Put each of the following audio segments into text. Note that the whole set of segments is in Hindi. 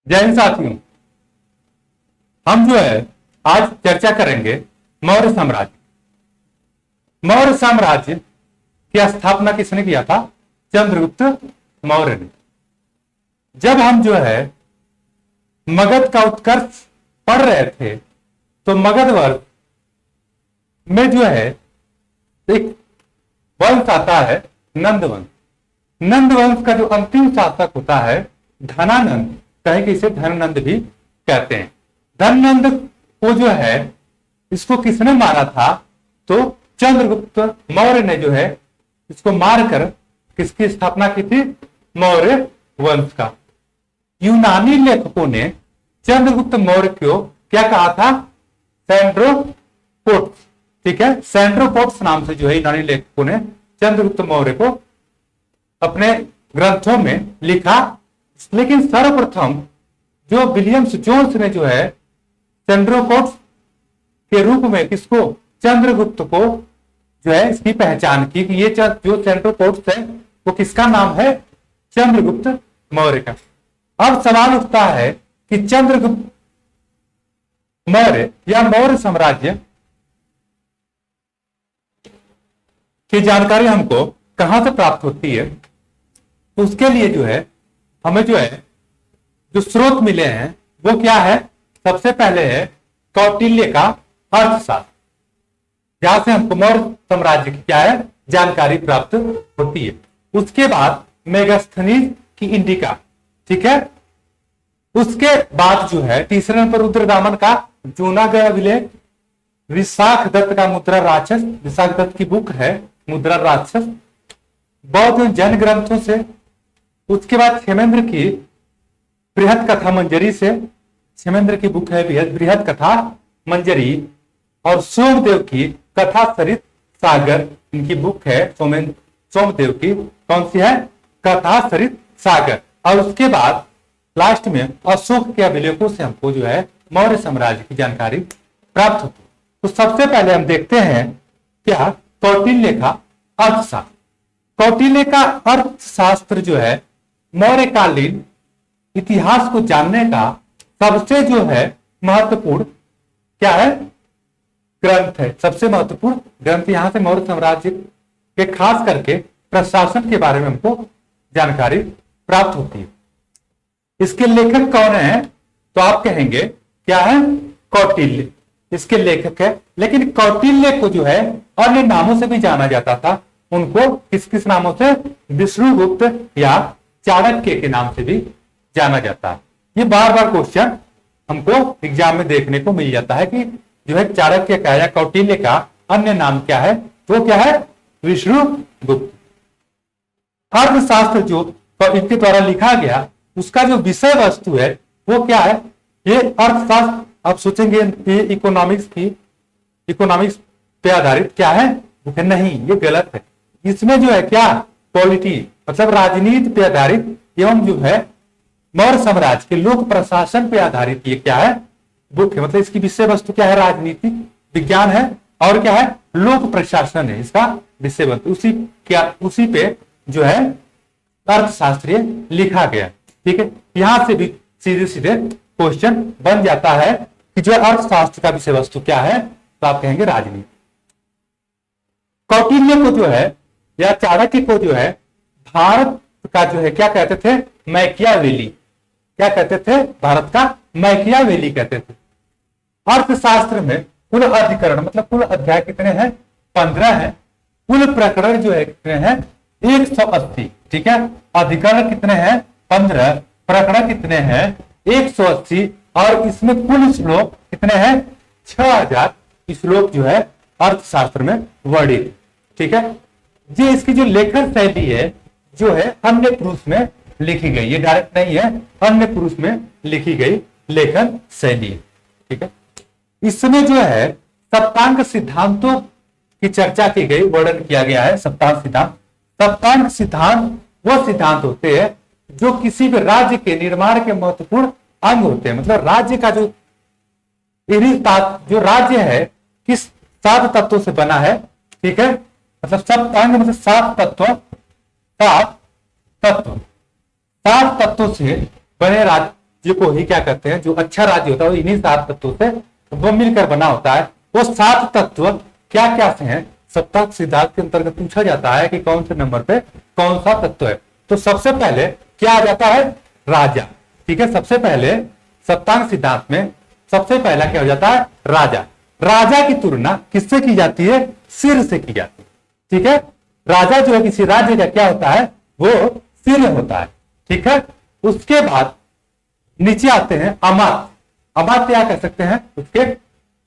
जय हिंद साथियों। हम जो है आज चर्चा करेंगे मौर्य साम्राज्य। मौर्य साम्राज्य की स्थापना किसने किया था? चंद्रगुप्त मौर्य ने। जब हम जो है मगध का उत्कर्ष पढ़ रहे थे तो मगध वर्ग में जो है एक वंश आता है नंद वंश। नंद वंश का जो अंतिम शासक होता है धनानंद, कहे कि इसे धननंद भी कहते हैं। धननंद को जो है इसको किसने मारा था? तो चंद्रगुप्त मौर्य ने जो है इसको मारकर किसकी स्थापना की थी? मौर्य वंश का। यूनानी लेखकों ने चंद्रगुप्त मौर्य को क्या कहा था? सेंड्रोपोट्स। ठीक है, सेंड्रोपोट्स नाम से जो है यूनानी लेखकों ने चंद्रगुप्त मौर्य को अपने ग्रंथों में लिखा। लेकिन सर्वप्रथम जो विलियम्स जोन्स ने जो है सेंड्रोपोट्स के रूप में किसको? चंद्रगुप्त को जो है इसकी पहचान की कि ये जो सेंड्रोपोट्स है वो किसका नाम है? चंद्रगुप्त मौर्य का। अब सवाल उठता है कि चंद्रगुप्त मौर्य या मौर्य साम्राज्य की जानकारी हमको कहां से प्राप्त होती है? तो उसके लिए जो है हमें जो है जो स्रोत मिले हैं वो क्या है? सबसे पहले है कौटिल्य का अर्थशास्त्र, जहां से हमको मौर्य साम्राज्य की क्या है जानकारी प्राप्त होती है। उसके बाद मेगास्थनीज की इंडिका। ठीक है, उसके बाद जो है तीसरे नंबर रुद्रदामन का जूना गया विलेख, विशाख दत्त का मुद्रा राक्षस, विशाख दत्त की बुक है मुद्रा राक्षस, बौद्ध जैन ग्रंथों से। उसके बाद क्षेमेंद्र की बृहद कथा मंजरी से, क्षेमेंद्र की बुक है बृहद कथा मंजरी, और सोमदेव की कथा सरित सागर इनकी बुक है सोमदेव की। कौन सी है? कथा सरित सागर। और उसके बाद लास्ट में अशोक के अभिलेखों से हमको जो है मौर्य साम्राज्य की जानकारी प्राप्त होती है। तो सबसे पहले हम देखते हैं क्या? कौटिल्य का अर्थशास्त्र। कौटिल्य का अर्थशास्त्र जो है मौर्यकालीन इतिहास को जानने का सबसे जो है महत्वपूर्ण क्या है? ग्रंथ है। सबसे महत्वपूर्ण ग्रंथ। यहां से मौर्य साम्राज्य के खास करके प्रशासन के बारे में हमको जानकारी प्राप्त होती है। इसके लेखक कौन है? तो आप कहेंगे क्या है? कौटिल्य इसके लेखक है। लेकिन कौटिल्य को जो है अन्य नामों से भी जाना जाता था। उनको किस किस नामों से? विष्णुगुप्त या चाणक्य के नाम से भी जाना जाता है। ये बार बार क्वेश्चन हमको एग्जाम में देखने को मिल जाता है कि जो है चाणक्य का या कौटिल्य का अन्य नाम क्या है? तो क्या है? विष्णुगुप्त। अर्थशास्त्र जो इनके द्वारा लिखा गया उसका जो विषय वस्तु है वो क्या है? ये अर्थशास्त्र आप सोचेंगे ये इकोनॉमिक्स पे आधारित क्या है? नहीं, ये गलत है। इसमें जो है क्या? पॉलिटी मतलब राजनीति पे आधारित एवं जो है मौर्य साम्राज्य के लोक प्रशासन पे आधारित ये क्या है? बुक है। मतलब इसकी विषय वस्तु क्या है? राजनीतिक विज्ञान है और क्या है? लोक प्रशासन है इसका विषय वस्तु। उसी पे जो है अर्थशास्त्रीय लिखा गया। ठीक है, यहां से भी सीधे सीधे क्वेश्चन बन जाता है कि जो अर्थशास्त्र का विषय वस्तु क्या है? तो आप कहेंगे राजनीति। कौटिल्य को जो है या चाणक्य को जो है भारत का जो है क्या कहते थे? मैकियावेली। क्या कहते थे? भारत का मैकियावेली कहते थे। अर्थशास्त्र में कुल अधिकरण मतलब कुल अध्याय कितने हैं? 15 है। कुल प्रकरण जो है कितने हैं? 180। ठीक है, अधिकरण कितने हैं? 15। प्रकरण कितने हैं? 180। और इसमें कुल श्लोक कितने हैं? 6000 श्लोक जो है अर्थशास्त्र में वर्णित। ठीक है, ये इसकी जो लेखन शैली है जो है अन्य पुरुष में लिखी गई, ये डायरेक्ट नहीं है, अन्य पुरुष में लिखी गई लेखन शैली है। ठीक है, इसमें जो है सप्तांग सिद्धांतों की चर्चा की गई, वर्णन किया गया है। सप्तांग सिद्धांत। सप्तांग सिद्धांत वो सिद्धांत होते हैं जो किसी भी राज्य के निर्माण के महत्वपूर्ण अंग होते हैं। मतलब राज्य का जो राज्य है किस 7 तत्वों से बना है। ठीक है, मतलब सप्तांग मतलब 7 तत्व, 7 तत्व, 7 तत्वों से बने राज्य को ही क्या कहते हैं, जो अच्छा राज्य होता है वो इन्हीं 7 तत्वों से वो मिलकर बना होता है। वो 7 तत्व क्या क्या से हैं, सप्तांग सिद्धांत के अंतर्गत पूछा जाता है कि कौन से नंबर पे कौन सा तत्व है। तो सबसे पहले क्या आ जाता है, राजा। ठीक है, सबसे पहले सप्तांग सिद्धांत में सबसे पहला क्या हो जाता है, राजा। राजा की तुलना किससे की जाती है, सिर से की जाती है। ठीक है, राजा जो है किसी राज्य का क्या होता है, वो सिर होता है। ठीक है, उसके बाद नीचे आते हैं अमात्य। अमात्य क्या कह सकते हैं, उसके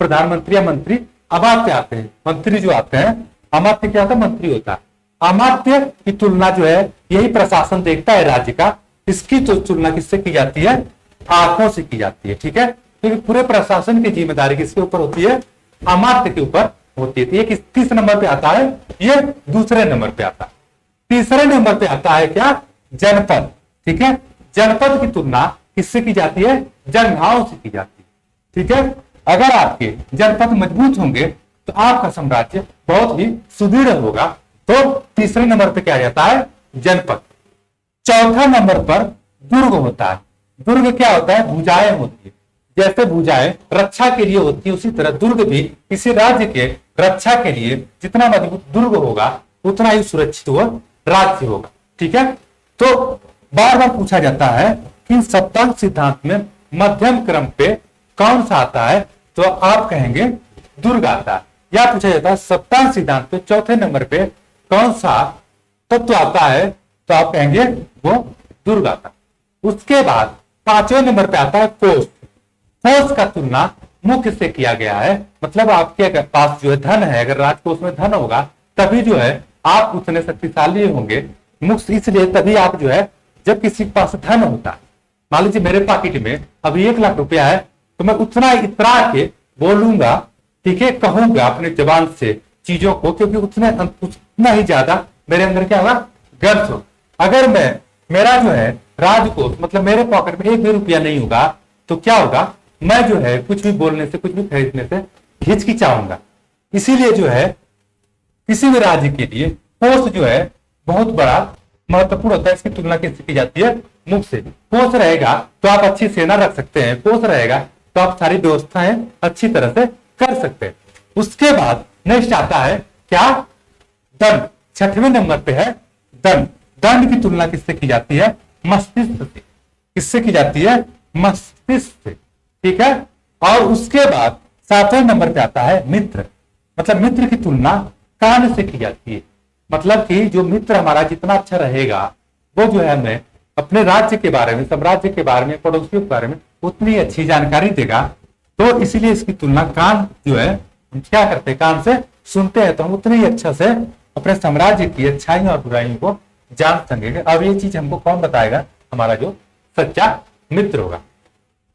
प्रधानमंत्री या मंत्री अमात्य आते हैं। मंत्री जो आते हैं, अमात्य क्या होता है, मंत्री होता है। अमात्य की तुलना जो है यही प्रशासन देखता है राज्य का, इसकी तो तुलना किससे की जाती है, आंखों से की जाती है। ठीक है, क्योंकि पूरे प्रशासन की जिम्मेदारी किसके ऊपर होती है, अमात्य के ऊपर होती है। ये किस नंबर पे आता है, ये दूसरे नंबर पे आता है। तीसरे नंबर पे आता है क्या, जनपद। ठीक है, जनपद की तुलना किससे की जाती है, जनगांव से की जाती है। ठीक है, अगर आपके जनपद मजबूत होंगे तो आपका साम्राज्य बहुत ही सुदृढ़ होगा। तो तीसरे नंबर पे क्या आ जाता है, जनपद। चौथा नंबर पर दुर्ग होता है। दुर्ग क्या होता है, भुजाएं होती है। जैसे भुजाएं रक्षा के लिए होती है, उसी तरह दुर्ग भी किसी राज्य के रक्षा के लिए जितना मजबूत दुर्ग होगा उतना ही सुरक्षित वो राज्य होगा। ठीक है, तो बार बार पूछा जाता है कि सप्तांग सिद्धांत में मध्यम क्रम पे कौन सा आता है, तो आप कहेंगे दुर्ग आता है। या पूछा जाता है सप्तांग सिद्धांत पे चौथे नंबर पे कौन सा तत्व आता है, तो आप कहेंगे वो दुर्ग आता है। उसके बाद 5वें नंबर पे आता है कोष। कोष का तुलना मुख्य से किया गया है, मतलब आपके पास जो है धन है, अगर राजकोष में धन होगा तभी जो है आप उतने शक्तिशाली होंगे। मुख्य इसलिए तभी आप जो है, जब किसी के पास धन होता है, मान लीजिए मेरे पॉकेट में अभी 1 लाख रुपया है, तो मैं उतना इतरा के बोलूंगा, ठीक है, कहूंगा अपने जबान से चीजों को, क्योंकि उतना ही ज्यादा मेरे अंदर क्या होगा, गर्व हो। अगर मेरा जो है राजकोष, मतलब मेरे पॉकेट में 1 भी रुपया नहीं होगा, तो क्या होगा, मैं जो है कुछ भी बोलने से, कुछ भी खरीदने से हिचकिचाऊंगा। इसीलिए जो है किसी भी राज्य के लिए कोष जो है बहुत बड़ा महत्वपूर्ण होता है। इसकी तुलना किससे की जाती है, मुख से। कोष रहेगा तो आप अच्छी सेना रख सकते हैं, कोष रहेगा तो आप सारी व्यवस्थाएं अच्छी तरह से कर सकते हैं। उसके बाद नेक्स्ट आता है क्या, दंड। 6वें नंबर पे है दंड। दंड की तुलना किससे की जाती है, मस्तिष्क से। किससे की जाती है, मस्तिष्क से। ठीक है, और उसके बाद 7वें नंबर पे आता है मित्र। मतलब मित्र की तुलना कान से की जाती है। मतलब कि जो मित्र हमारा जितना अच्छा रहेगा, वो जो है हमें अपने राज्य के बारे में, साम्राज्य के बारे में, पड़ोसियों के बारे में उतनी अच्छी जानकारी देगा। तो इसीलिए इसकी तुलना कान जो है, हम क्या करते हैं, कान से सुनते हैं, तो हम उतने ही अच्छा से अपने साम्राज्य की अच्छाइयों और बुराइयों को जान सकेंगे। अब ये चीज हमको कौन बताएगा, हमारा जो सच्चा मित्र होगा।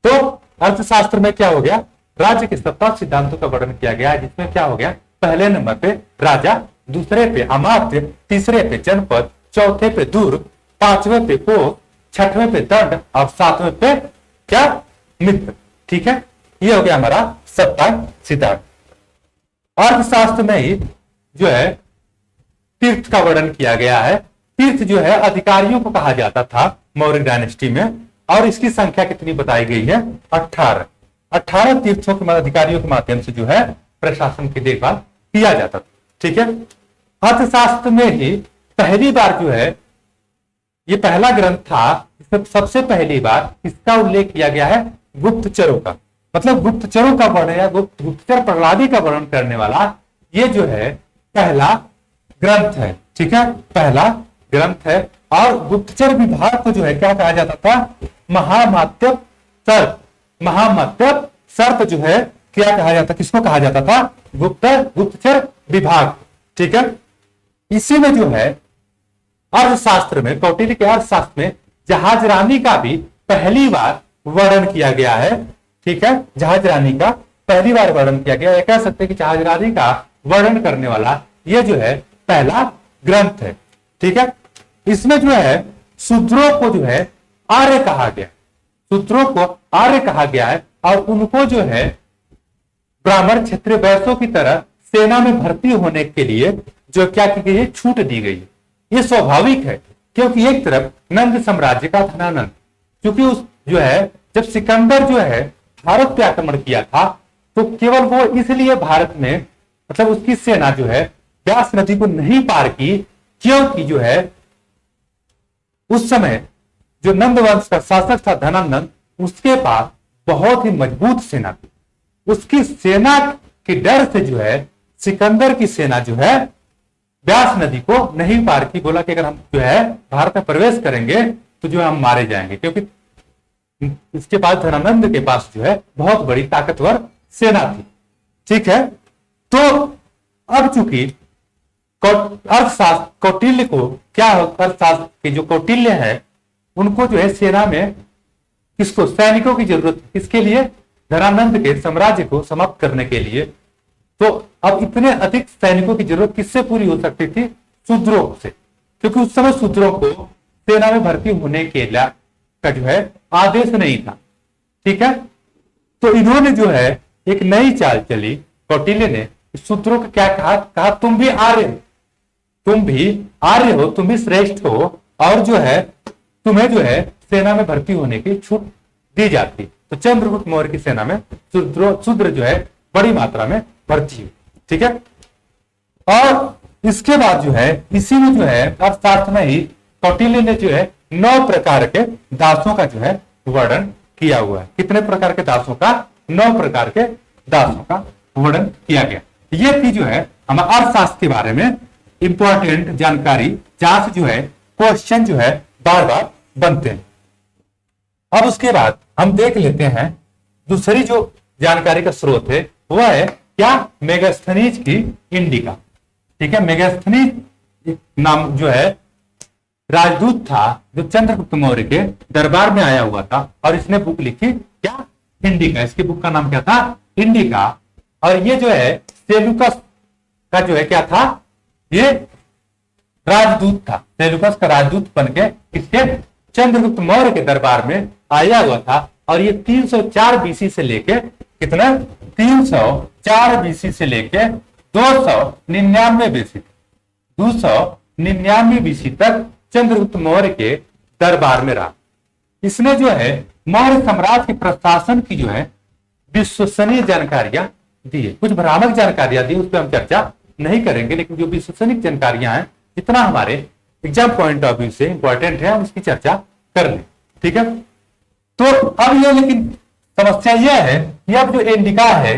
तो अर्थशास्त्र में क्या हो गया, राज्य के सप्तांग सिद्धांतों का वर्णन किया गया है, जिसमें क्या हो गया, पहले नंबर पे राजा, दूसरे पे अमात्य, तीसरे पे जनपद, चौथे पे दुर्ग, 5वें पे कोष, 6वें पे दंड और 7वें पे क्या, मित्र। ठीक है, ये हो गया हमारा सप्तांग सिद्धांत। अर्थशास्त्र में ही जो है तीर्थ का वर्णन किया गया है। तीर्थ जो है अधिकारियों को कहा जाता था मौर्य डायनेस्टी में, और इसकी संख्या कितनी बताई गई है, 18। 18 तीर्थों के अधिकारियों के माध्यम से जो है प्रशासन की देखभाल किया जाता था। ठीक है, अर्थशास्त्र में ही पहली बार जो है, ये पहला ग्रंथ था, इसमें सबसे पहली बार इसका उल्लेख किया गया है गुप्तचरों का। मतलब गुप्तचरों का वर्णन या गुप्तचर प्रणाली का वर्णन करने वाला ये जो है पहला ग्रंथ है। ठीक है, पहला ग्रंथ है। और गुप्तचर विभाग को जो है क्या कहा जाता था, महामात्य सर्प। महामात्य सर्प जो है क्या कहा जाता, किसको कहा जाता था, गुप्तचर विभाग। ठीक है, इसी में जो है अर्थशास्त्र में, कौटिल्य के अर्थशास्त्र में जहाजरानी का भी पहली बार वर्णन किया गया है। ठीक है, जहाजरानी का पहली बार वर्णन किया गया है। कह सकते हैं कि जहाजरानी का वर्णन करने वाला ये जो है पहला ग्रंथ है। ठीक है, इसमें जो है शूद्रों को जो है आर्य कहा गया, शूद्रों को आर्य कहा गया है, और उनको जो है ब्राह्मण क्षत्रिय वैश्यों की तरह सेना में भर्ती होने के लिए जो क्या की गई है, छूट दी गई है। ये स्वाभाविक है, क्योंकि एक तरफ नंद साम्राज्य का था, नंद, क्योंकि उस जो है जब सिकंदर जो है भारत पे आक्रमण किया था तो केवल वो इसलिए भारत में मतलब उसकी सेना जो है व्यास नदी को नहीं पार की क्योंकि जो है उस समय जो नंद वंश का शासक था धनानंद, उसके पास बहुत ही मजबूत सेना थी। उसकी सेना के डर से जो है सिकंदर की सेना जो है व्यास नदी को नहीं पार की। बोला कि अगर हम जो है भारत में प्रवेश करेंगे तो जो है हम मारे जाएंगे, क्योंकि इसके पास धनानंद के पास जो है बहुत बड़ी ताकतवर सेना थी। ठीक है, तो अब चूंकि अर्थशास्त्र कौटिल्य को क्या अर्थशास्त्र के जो कौटिल्य है उनको जो है सेना में किसको सैनिकों की जरूरत, किसके लिए, धनानंद के साम्राज्य को समाप्त करने के लिए। तो अब इतने अधिक सैनिकों की जरूरत किससे पूरी हो सकती थी, शूद्रों से, क्योंकि उस समय शूद्रों को सेना में भर्ती होने के का जो है आदेश नहीं था। ठीक है, तो इन्होंने जो है एक नई चाल चली, कौटिल्य ने शूद्रों को क्या कहा तुम भी आर्य हो, तुम भी आर्य हो, तुम भी श्रेष्ठ हो, और जो है तुम्हें जो है सेना में भर्ती होने की छूट दी जाती। तो चंद्रगुप्त मौर्य की सेना में शूद्र जो है बड़ी मात्रा में भर्ती हुई। ठीक है, और इसके बाद जो है इसी में जो है अर्थशास्त्र में ही कौटिल्य ने जो है 9 प्रकार के दासों का जो है वर्णन किया हुआ है। कितने प्रकार के दासों का, 9 प्रकार के दासों का वर्णन किया गया। ये थी जो है हमारे अर्थशास्त्र के बारे में इंपॉर्टेंट जानकारी, जहां से जो है क्वेश्चन जो है बार बार बनते हैं। अब उसके बाद हम देख लेते हैं दूसरी जो जानकारी का स्रोत है वह है क्या, मेगास्थनीज की इंडिका। ठीक है, मेगास्थनीज नाम जो है राजदूत था जो चंद्रगुप्त मौर्य के दरबार में आया हुआ था, और इसने बुक लिखी क्या, इंडिका। इसकी बुक का नाम क्या था, इंडिका। और ये जो है सेलुकस का जो है क्या था, ये राजदूत था, सेलुकस का राजदूत बनके इसके चंद्रगुप्त मौर्य के दरबार में आया हुआ था। और ये 304 बीसी से लेके कितना, 304 बीसी से लेके 299 बीसी 299 बीसी तक चंद्रगुप्त मौर्य के दरबार में रहा। इसने जो है मौर्य साम्राज्य के प्रशासन की जो है विश्वसनीय जानकारियां दी है। कुछ भ्रामक जानकारियां दी, उस पर हम चर्चा नहीं करेंगे, लेकिन जो विश्वसनीय जानकारियां हैं जितना हमारे एग्जाम पॉइंट ऑफ व्यू से इंपॉर्टेंट है हम इसकी चर्चा कर लें। ठीक है, तो अब ये लेकिन समस्या यह है कि अब जो इंडिका है,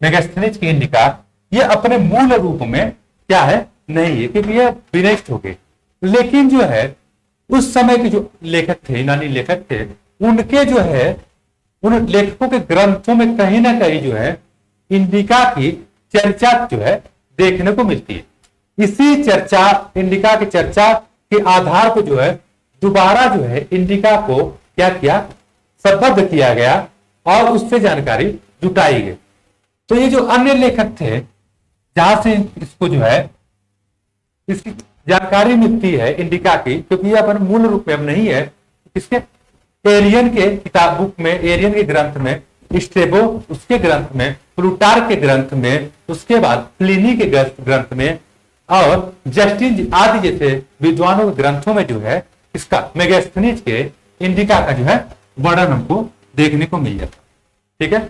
मेगास्थनीज की इंडिका, ये अपने मूल रूप में क्या है, नहीं है, क्योंकि ये विनष्ट हो गए। लेकिन जो है उस समय के जो लेखक थे, यूनानी लेखक थे, उनके जो है उन लेखकों के ग्रंथों में कहीं ना कहीं जो है इंडिका की चर्चा जो है देखने को मिलती है। इसी चर्चा, इंडिका की चर्चा के आधार पर जो है दोबारा जो है इंडिका को क्या किया, संबद्ध किया गया और उससे जानकारी जुटाई गई। तो ये जो अन्य लेखक थे जहां से इसको जो है इसकी जानकारी मिलती है इंडिका की, क्योंकि ये अपन मूल रूप में अब नहीं है, इसके एरियन के किताब बुक में, एरियन के ग्रंथ में, स्ट्रेबो उसके ग्रंथ में, प्लूटार्क के ग्रंथ में, उसके बाद प्लिनी के ग्रंथ में और जस्टिन आदि जैसे विद्वानों के ग्रंथों में जो है इसका मेगास्थनीज के इंडिका का जो है वर्णन हमको देखने को मिल जाता। ठीक है,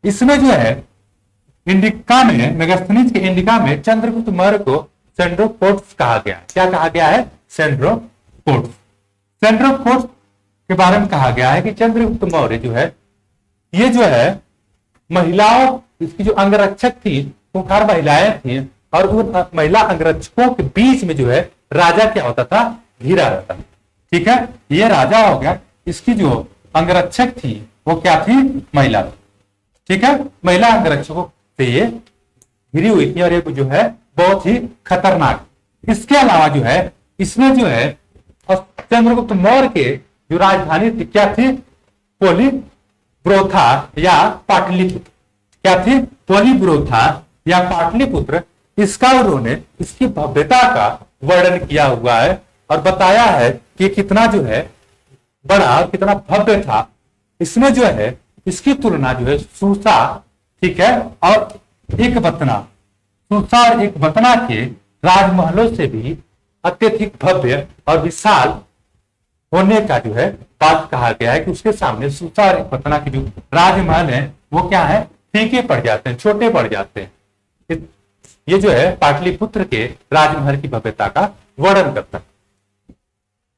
इसमें जो है इंडिका में, मेगास्थनीज के इंडिका में चंद्रगुप्त मौर्य को सेंड्रोपोर्ट्स कहा गया है। क्या कहा गया है, सेंड्रोपोर्ट्स। सेंड्रोपोर्ट्स के बारे में कहा गया है कि चंद्रगुप्त मौर्य जो है ये जो है महिलाओं, इसकी जो अंगरक्षक थी वो हर महिलाएं थी, और उन महिला अंगरक्षकों के बीच में जो है राजा क्या होता था, घिरा रहता था। ठीक है, ये राजा हो गया, इसकी जो अंगरक्षक थी वो क्या थी, महिला। ठीक है, महिला अंगरक्षकों से ये घिरी हुई थी और ये जो है बहुत ही खतरनाक। इसके अलावा जो है इसमें जो है चंद्रगुप्त मौर्य के जो राजधानी थी क्या थी, पोलीब्रोथा या पाटलिपुत्र। क्या थी, पोलीब्रोथा या पाटलिपुत्र। इसका उन्होंने इसकी भव्यता का वर्णन किया हुआ है और बताया है कि कितना जो है बड़ा और कितना भव्य था। इसमें जो है इसकी तुलना जो है सूसा, ठीक है, और एक बतना, सूसा और एक बतना के राजमहलों से भी अत्यधिक भव्य और विशाल होने का जो है बात कहा गया है कि उसके सामने सुषापतना की जो राजमहल है वो क्या है, फीके पड़ जाते हैं, छोटे पड़ जाते हैं। ये जो है पाटलिपुत्र के राजमहल की भव्यता का वर्णन करता है।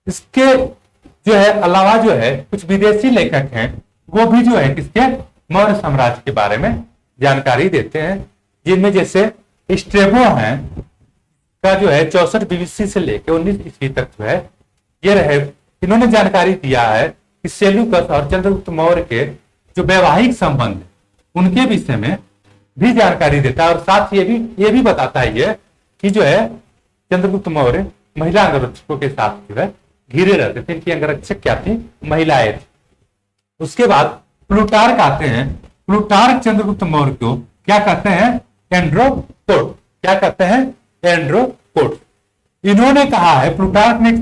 इसके जो है अलावा जो है कुछ विदेशी लेखक हैं, वो भी जो है किसके, मौर्य साम्राज्य के बारे में जानकारी देते हैं, जिनमें जैसे स्ट्रेबो है का जो है 64 बीबीसी से लेकर 19 ईस्वी तक जो है ये रहे, इन्होंने जानकारी दिया है कि सेल्यूकस और चंद्रगुप्त मौर्य के जो वैवाहिक संबंध उनके विषय में भी जानकारी देता है, और साथ ये भी बताता है ये कि जो है चंद्रगुप्त मौर्य महिला अंगरक्षकों के साथ जो है घिरे रहते थे। इनकी अंगरक्षक क्या थी, महिलाएं थी। उसके बाद प्लूटार्क आते हैं। प्लूटार्क चंद्रगुप्त मौर्य को क्या कहते हैं, एंड्रोकोट। क्या कहते हैं, एंड्रोकोट। इन्होंने कहा है, प्लूटार्क ने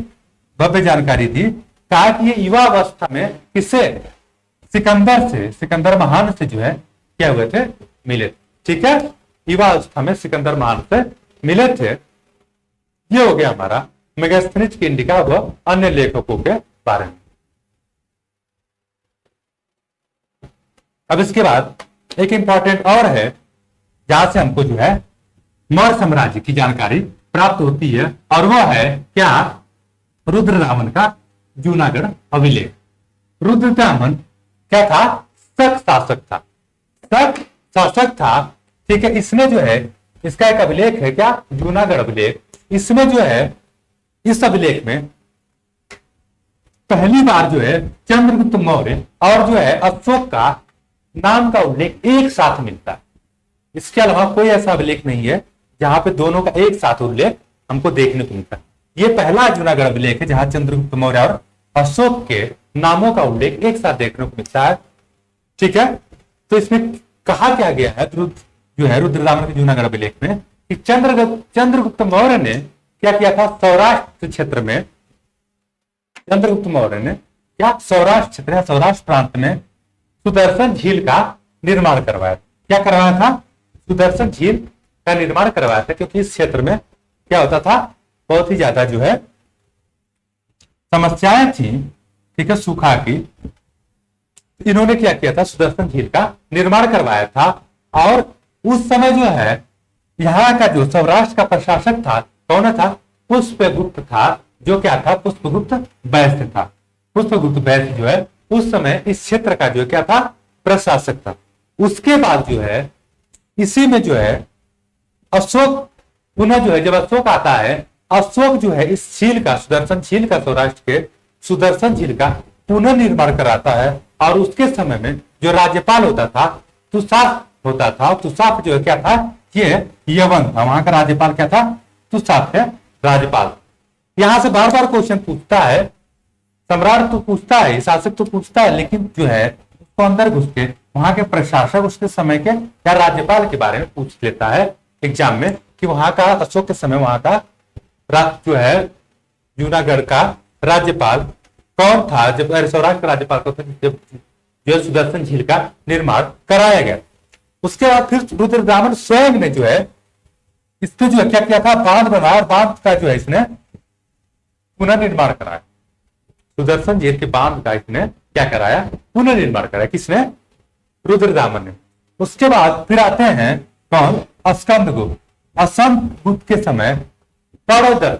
भव्य जानकारी दी, कहा कि ये युवा अवस्था में किससे, सिकंदर महान से जो है क्या हुए थे, मिले। ठीक है, युवा अवस्था में सिकंदर महान से मिले थे। ये हो गया हमारा मेगास्थनीज की इंडिका व अन्य लेखकों के बारे में। अब इसके बाद एक इंपॉर्टेंट और है जहां से हमको जो है मौर्य साम्राज्य की जानकारी प्राप्त होती है, और वह है क्या, रुद्रदामन का जूनागढ़ अभिलेख। रुद्रदामन क्या था, शक शासक था, शक शासक था। ठीक है, इसने जो है, इसका एक अभिलेख है क्या, जूनागढ़ अभिलेख। इसमें जो है, इस अभिलेख में पहली बार जो है चंद्रगुप्त मौर्य और जो है अशोक का नाम का उल्लेख एक साथ मिलता है। इसके अलावा कोई ऐसा अभिलेख नहीं है जहां पे दोनों का एक साथ उल्लेख हमको देखने को मिलता है। ये पहला जूनागढ़ अभिलेख है जहां चंद्रगुप्त मौर्य और अशोक के नामों का उल्लेख एक साथ देखने को मिलता है। ठीक है, तो इसमें कहा क्या गया है, जो है रुद्रदामन के जूनागढ़ अभिलेख में, कि चंद्रगुप्त मौर्य ने क्या किया था, सौराष्ट्र क्षेत्र में, चंद्रगुप्त मौर्य ने क्या सौराष्ट्र क्षेत्र, सौराष्ट्र प्रांत में सुदर्शन झील का निर्माण करवाया। क्या करवाया था, सुदर्शन झील का निर्माण करवाया था, क्योंकि इस क्षेत्र में क्या होता था, बहुत ही ज्यादा जो है समस्याएं थी। ठीक है, सूखा की। इन्होंने क्या किया था, सुदर्शन झील का निर्माण करवाया था। और उस समय जो है यहाँ का जो सौराष्ट्र का प्रशासक था, कौन था, पुष्पगुप्त था, जो क्या था, पुष्पगुप्त वैश्य था। पुष्पगुप्त वैश्य जो है उस समय इस क्षेत्र का जो क्या था, प्रशासक था। उसके बाद जो है इसी में जो है अशोक पुनः जो है, जब अशोक आता है, अशोक जो है इस झील का, सुदर्शन झील का, सौराष्ट्र के सुदर्शन झील का पुनः निर्माण कराता है। और उसके समय में जो राज्यपाल होता था, तुषाप होता था। तुषाप जो है क्या था, ये यवन था, वहां का राज्यपाल क्या था, तुषाप है राज्यपाल। यहां से बार बार क्वेश्चन पूछता है, सम्राट तो पूछता है, शासक तो पूछता है, लेकिन जो है उसको अंदर घुस के वहां के प्रशासक उसके समय के या राज्यपाल के बारे में पूछ लेता है एग्जाम में, कि वहां का अशोक के समय वहां का जो है जूनागढ़ का राज्यपाल कौन था, जब सौराष्ट्र का राज्यपाल कौन था, जब जो सुदर्शन झील का निर्माण कराया गया। उसके बाद फिर रुद्रदामन स्वयं ने जो है इसको जो है क्या किया था, बांध बनाया, और बांध का जो है इसने पुनर्निर्माण कराया। सुदर्शन झील के बांध का इसने क्या कराया, पुनर्निर्माण कराया। किसने, रुद्रदामन ने। उसके बाद फिर आते हैं कौन, स्कंदगुप्त। स्कंदगुप्त के समय पड़ोदर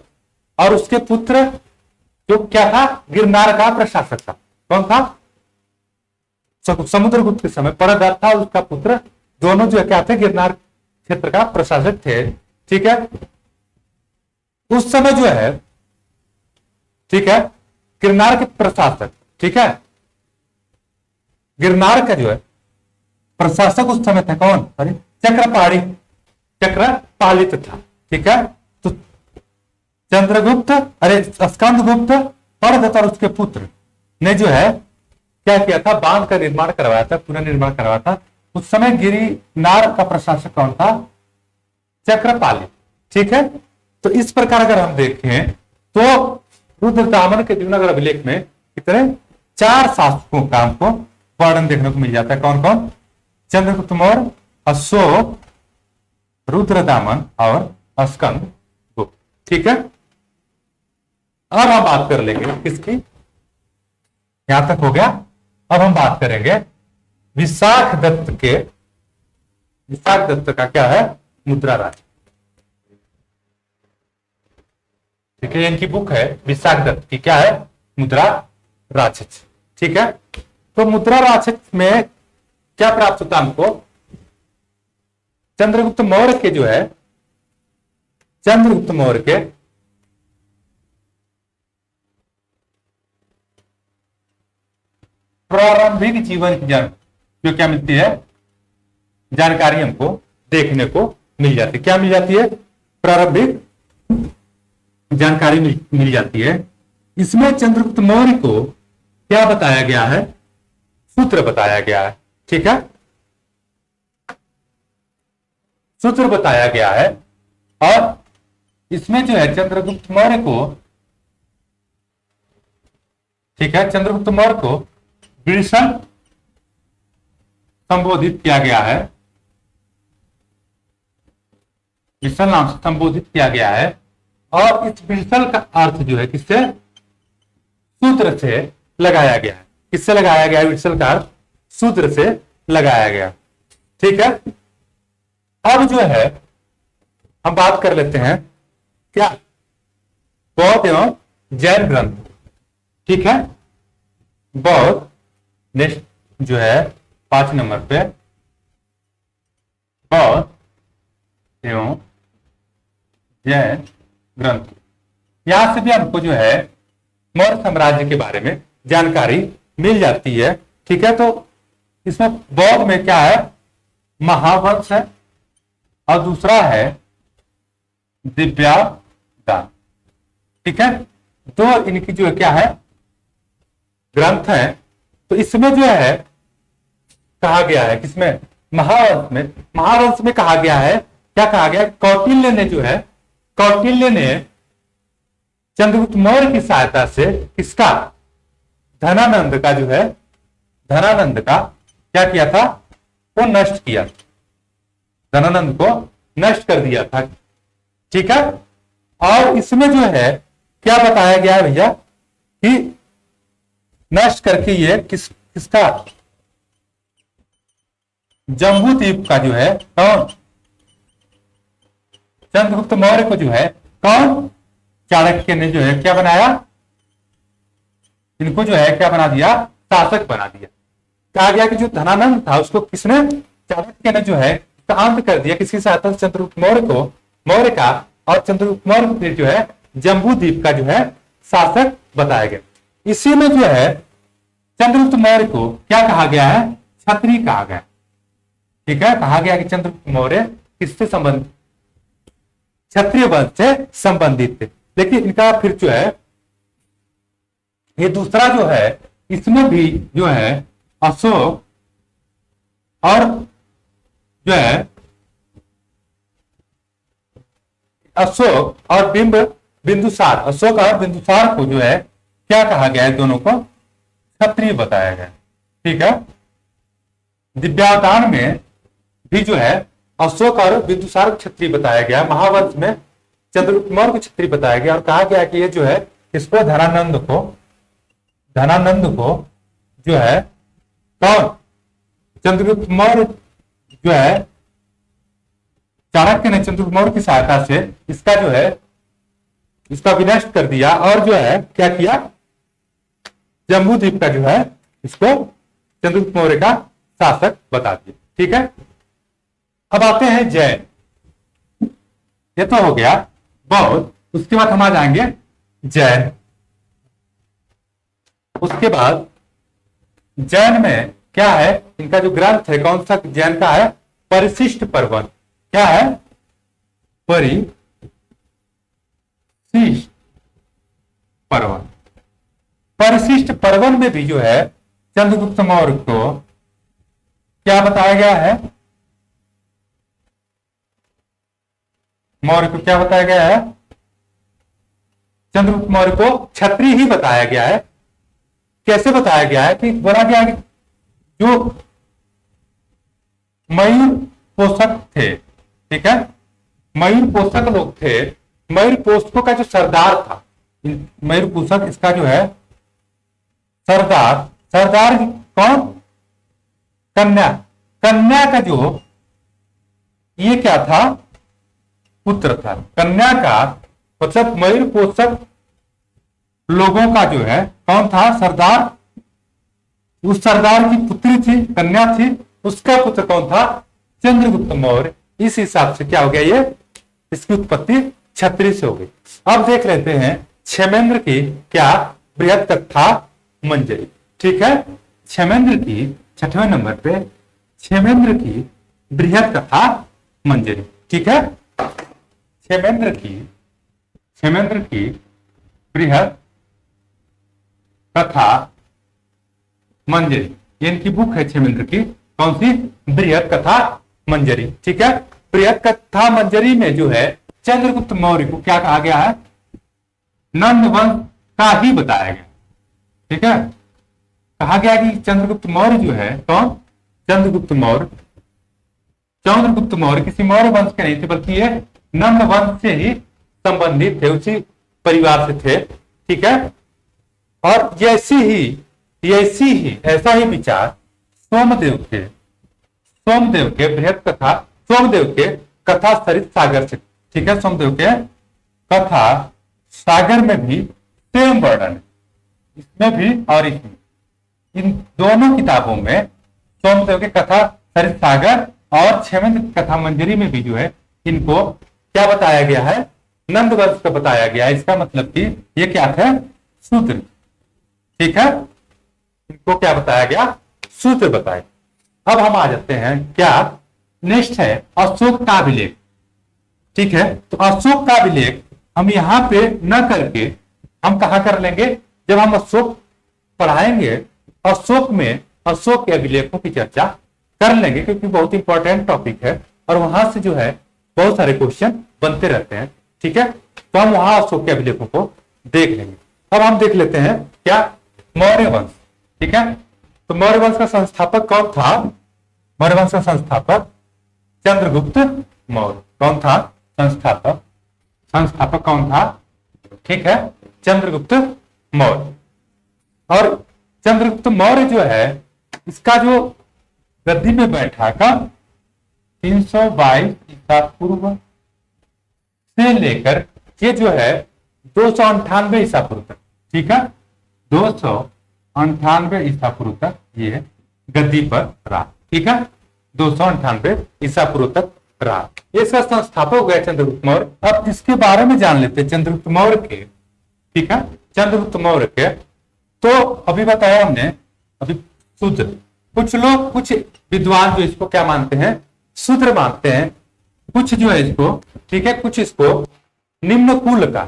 और उसके पुत्र जो क्या था, गिरनार का प्रशासक था। कौन था, समुद्रगुप्त के समय पड़ोदर था और उसका पुत्र, दोनों जो है क्या थे, गिरनार क्षेत्र का प्रशासक थे। ठीक है, उस समय जो है, ठीक है, गिरनार के प्रशासक, ठीक है, गिरनार का जो है प्रशासक उस समय था कौन, अरे चक्रपालित था। ठीक है, तो चंद्रगुप्त, अरे स्कंदगुप्त, पड़ोदर और उसके पुत्र ने जो है क्या किया था, बांध का निर्माण करवाया था, पुनर्निर्माण करवाया था। उस समय गिरिनार का प्रशासक कौन था, चक्रपालित। ठीक है, तो इस प्रकार अगर हम देखें तो रुद्रदामन के जूनागढ़ अभिलेख में कितने, 4 शासकों का हमको वर्णन देखने को मिल जाता है। कौन कौन, चंद्रगुप्त मौर्य, अशोक, रुद्रदामन और स्कंदगुप्त। ठीक है, अब हम बात कर लेंगे किसकी, यहां तक हो गया। अब हम बात करेंगे विशाख दत्त के, विशाख दत्त का क्या है, मुद्रा राज। ठीक है, इनकी बुक है विशाख दत्त की, क्या है, मुद्रा राक्षस। ठीक है, तो मुद्रा राक्षस में क्या प्राप्त होता हमको, चंद्रगुप्त मौर्य के जो है, चंद्रगुप्त मौर्य के प्रारंभिक जीवन की जो क्या मिलती है, जानकारी हमको देखने को मिल जाती है। क्या मिल जाती है, प्रारंभिक जानकारी मिल जाती है। इसमें चंद्रगुप्त मौर्य को क्या बताया गया है, सूत्र बताया गया है। ठीक है, सूत्र बताया गया है, और इसमें जो है चंद्रगुप्त मौर्य को, ठीक है, चंद्रगुप्त मौर्य को विल्सन संबोधित किया गया है, विल्सन नाम से संबोधित किया गया है। और इस विल्सन का अर्थ जो है किससे, सूत्र से लगाया गया है। किससे लगाया गया है, विल्सन का अर्थ सूत्र से लगाया गया। ठीक है, अब जो है हम बात कर लेते हैं क्या, बौद्ध एवं जैन ग्रंथ। ठीक है, बौद्ध, नेक्स्ट जो है 5 नंबर पे बौद्ध एवं जैन ग्रंथ। यहां से भी हमको जो है मौर्य साम्राज्य के बारे में जानकारी मिल जाती है। ठीक है, तो इसमें बौद्ध में क्या है, महावंश है, और दूसरा है दिव्यादान। ठीक है, तो इनकी जो है क्या है, ग्रंथ है। तो इसमें जो है कहा गया है, किसमें, महावंश में, महावंश में कहा गया है, क्या कहा गया, कौटिल्य ने जो है, कौटिल्य ने चंद्रगुप्त मौर्य की सहायता से किसका, धनानंद का जो है, धनानंद का क्या किया था, वो नष्ट किया, धनानंद को नष्ट कर दिया था। ठीक है, और इसमें जो है क्या बताया गया है भैया, कि नष्ट करके ये किसका, जम्बू द्वीप का जो है कौन, चंद्रगुप्त मौर्य को जो है कौन, चाणक्य ने जो है क्या बनाया, इनको जो है क्या बना दिया, शासक बना दिया। कहा गया कि जो धनानंद था उसको किसने, चाणक्य ने जो है अंत कर दिया, किसकी सहायता से, चंद्रगुप्त मौर्य को, मौर्य का, और चंद्रगुप्त मौर्य जो है जम्बू द्वीप का जो है शासक बताया गया। इसी में जो है चंद्रगुप्त मौर्य को क्या कहा गया है, क्षत्रिय कहा गया। ठीक है, कहा गया कि चंद्रगुप्त मौर्य किससे संबंधित, क्षत्रिय वंश से संबंधित थे। लेकिन इनका फिर जो है ये दूसरा जो है, इसमें भी जो है अशोक और जो है अशोक और बिंदुसार, अशोक और बिंदुसार को जो है क्या कहा गया है, दोनों को क्षत्रिय बताया गया। ठीक है, दिव्यावतान में भी जो है अशोक और बिंदुसार को क्षत्रिय बताया गया, महावंश में चंद्रगुप्त मौर्य को क्षत्रिय बताया गया, और कहा गया कि ये जो है इसको, धनानंद को जो है कौन, चंद्रगुप्त मौर्य जो है, चाणक्य ने चंद्रगुप्त मौर्य की सहायता से इसका जो है, इसका विनष्ट कर दिया, और जो है क्या किया, जम्बू द्वीप का जो है इसको चंद्रगुप्त मौर्य का शासक बता दिया। ठीक है, अब आते हैं जैन। ये तो हो गया बौद्ध, उसके बाद हम आ जाएंगे जैन। उसके बाद जैन में क्या है, इनका जो ग्रंथ है कौन सा जैन का है, परिशिष्ट पर्वन। क्या है, परिशिष्ट पर्वन। परिशिष्ट पर्वन में भी जो है चंद्रगुप्त मौर्य को क्या बताया गया है, मौर्य को क्या बताया गया है, चंद्रगुप्त मौर्य को क्षत्रिय ही बताया गया है। कैसे बताया गया है, कि बोला गया है कि जो मयूर पोषक थे, ठीक है, मयूर पोषक लोग थे, मयूर पोषकों का जो सरदार था, मयूर पोषक इसका जो है सरदार, सरदार कौन? कन्या, कन्या का जो ये क्या था? पुत्र था। कन्या का मतलब मयूर पोषक लोगों का जो है कौन था? सरदार। उस सरदार की पुत्री थी, कन्या थी, उसका पुत्र कौन था? चंद्रगुप्त मौर्य। इस हिसाब से क्या हो गया? ये इसकी उत्पत्ति क्षत्रिय से हो गई। अब देख लेते हैं क्षेमेंद्र की क्या बृहद कथा मंजरी। ठीक है, क्षेमेंद्र की 6वें नंबर पे क्षेमेंद्र की बृहद कथा मंजरी। ठीक है, क्षेमेंद्र की बृहद कथा मंजरी, ये इनकी बुक है क्षेमेंद्र की। कौन सी? बृहद कथा मंजरी। ठीक है, बृहद कथा मंजरी में जो है चंद्रगुप्त मौर्य को क्या कहा गया है? नंद वंश का ही बताया गया। ठीक है, कहा गया कि चंद्रगुप्त मौर्य जो है कौन? चंद्रगुप्त मौर्य किसी मौर्य वंश के नहीं थे, बल्कि ये नंद वंश से ही संबंधित थे, उसी परिवार से थे। ठीक है, और ऐसा ही विचार सोमदेव के बृहद कथा, सोमदेव के कथा सरित सागर से। ठीक है, सोमदेव के कथा सागर में भी सेम वर्णन है, इसमें भी और इसमें। इन दोनों किताबों में सोमदेव के कथा सरित सागर और क्षेमेंद्र की कथा मंजरी में भी जो है इनको क्या बताया गया है? नंद वंश का बताया गया है। इसका मतलब कि ये क्या थे? शूद्र। ठीक है, इनको क्या बताया गया? शूद्र बताए। अब हम आ जाते हैं क्या? नेक्स्ट है अशोक का अभिलेख। ठीक है, तो अशोक का अभिलेख हम यहां पे न करके हम कहा कर लेंगे? जब हम अशोक पढ़ाएंगे, अशोक में अशोक के अभिलेखों की चर्चा कर लेंगे, क्योंकि बहुत इंपॉर्टेंट टॉपिक है और वहां से जो है बहुत सारे क्वेश्चन बनते रहते हैं। ठीक है, तो हम वहां अशोक के अभिलेखों को देख लेंगे। अब हम देख लेते हैं क्या? मौर्य वंश। ठीक है, तो मौर्य वंश का संस्थापक कौन था? मौर्य वंश का संस्थापक चंद्रगुप्त मौर्य। कौन था संस्थापक? संस्थापक कौन था? ठीक है, चंद्रगुप्त मौर्य। और चंद्रगुप्त मौर्य जो है इसका जो गद्दी पे बैठा कब? 322 ईसा पूर्व से लेकर ये जो है 298 ईसा पूर्व तक। ठीक है, 298 ईसा पूर्व तक ये गद्दी पर रहा। ठीक है, 298 ईसा पूर्व तक रहा। ये इसका संस्थापक हो गया चंद्रगुप्त मौर्य। अब इसके बारे में जान लेते हैं चंद्रगुप्त मौर्य के। ठीक है, चंद्रगुप्त मौर्य के तो अभी बताया हमने, अभी शूद्र। कुछ लोग, कुछ विद्वान जो इसको क्या मानते हैं? शूद्र मानते हैं। कुछ जो है इसको, ठीक है, कुछ इसको निम्न कुल का,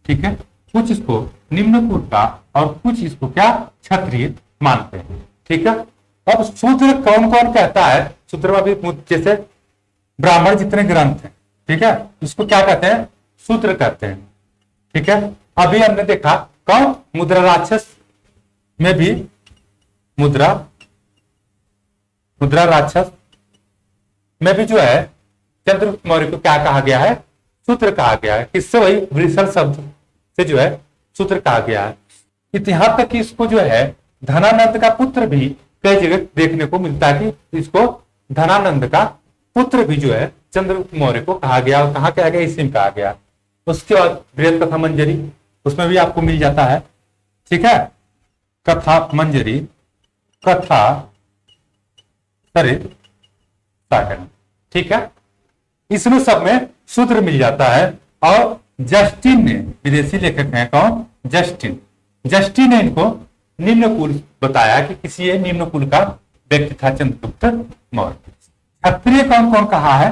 ठीक है, कुछ इसको निम्न कुल का और कुछ इसको क्या? क्षत्रिय मानते हैं। ठीक है, अब शूद्र कौन कौन कहता है? शूद्र में भी जैसे ब्राह्मण जितने ग्रंथ हैं, ठीक है, इसको क्या कहते हैं? शूद्र कहते हैं। ठीक है, अभी हमने देखा कौन? मुद्रा राक्षस में भी मुद्रा राक्षस में भी जो है चंद्रगुप्त मौर्य को क्या कहा गया है? शूद्र कहा गया है। किससे? वही वृषण शब्द से जो है शूद्र कहा गया है। इतिहास तक इसको जो है धनानंद का पुत्र भी कई जगह देखने को मिलता है कि इसको धनानंद का पुत्र भी जो है चंद्रगुप्त मौर्य को कहा गया। और कहा गया? इसी में कहा गया। उसके बाद बृहद कथा मंजरी, उसमें भी आपको मिल जाता है। ठीक है, कथा मंजरी, कथा सरित सागर। ठीक है, इसमें सब में सूत्र मिल जाता है। और जस्टिन ने, विदेशी लेखक हैं कौन? जस्टिन ने इनको निम्न कुल बताया कि किसी ये निम्न कुल का व्यक्ति था चंद्रगुप्त मौर्य। क्षत्रिय कौन कौन कहा है?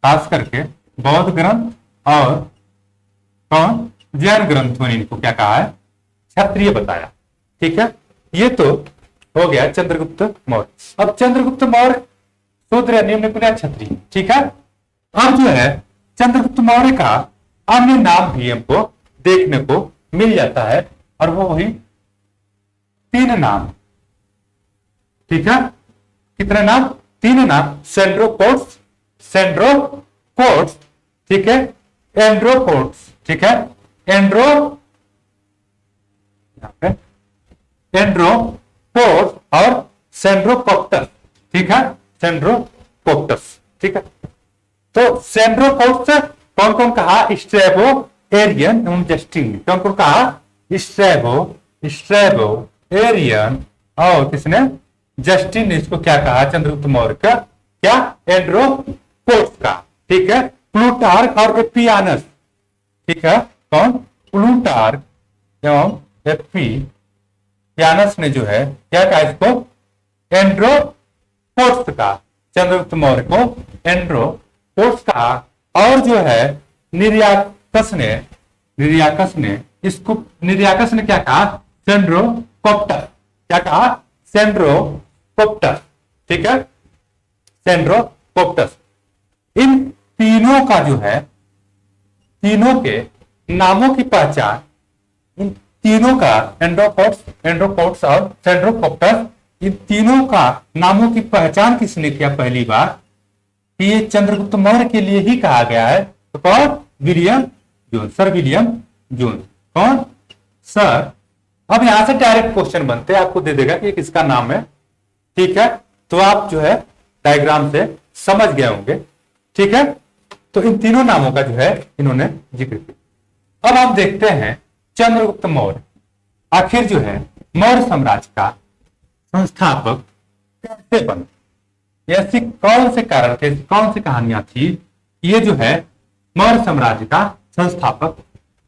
खास करके बौद्ध ग्रंथ और कौन? जैन ग्रंथों ने इनको क्या कहा है? क्षत्रिय बताया। ठीक है, ये तो हो गया चंद्रगुप्त मौर्य। अब चंद्रगुप्त मौर्य शूद्र, निम्न कुल या क्षत्रिय। ठीक है, अब जो है चंद्रगुप्त मौर्य का अन्य नाम भी हमको देखने को मिल जाता है और वो वही 3 नाम। ठीक है, कितने नाम? 3 नाम। सेंड्रोकोट्स, ठीक है, एंड्रोकोट्स, ठीक है, एंड्रोपोड्स और सेंड्रोकोप्टस, ठीक है, सेंड्रोकोप्टस, ठीक है। तो सेंड्रोकोप्टस से कौन कौन कहा, स्ट्रैबो, एरियन एवं जस्टिन, कौन कौन कहा, स्ट्रैबो, एरियन और किसने, जस्टिन ने इसको क्या कहा, चंद्रगुप्त मौर्य का क्या, एंड्रोपोड्स का, ठीक है। प्लूटार्क और एपियानस, ठीक है, कौन, प्लूटार्क एवं एपियानस ने जो है क्या कहा इसको, एंड्रोपोड्स का, चंद्रगुप्त मौर्य को एंड्रोपोड्स का। और जो है निर्याकस ने इसको, निर्याकस ने क्या कहा, सेंड्रोकोप्टर, क्या कहा, सेंड्रोकोप्टर, ठीक है, सेंड्रोकोप्टस। इन तीनों का जो है, तीनों के नामों की पहचान, इन तीनों का, एंड्रोपोड्स और सेंड्रोकोप्टस, इन तीनों का नामों की पहचान किसने किया पहली बार, कि ये चंद्रगुप्त मौर्य के लिए ही कहा गया है। तो कौन, William Jones, sir William Jones, कौन, सर। अब यहां से डायरेक्ट क्वेश्चन बनते हैं, आपको दे देगा कि किसका नाम है, ठीक है। तो आप जो है डायग्राम से समझ गए होंगे, ठीक है। तो इन तीनों नामों का जो है इन्होंने जिक्र किया। अब आप देखते हैं चंद्रगुप्त मौर्य आखिर जो है मौर्य साम्राज्य का संस्थापक कैसे बने, ऐसी कौन से कारण थे, कौन सी कहानियां थी, ये जो है मौर्य साम्राज्य का संस्थापक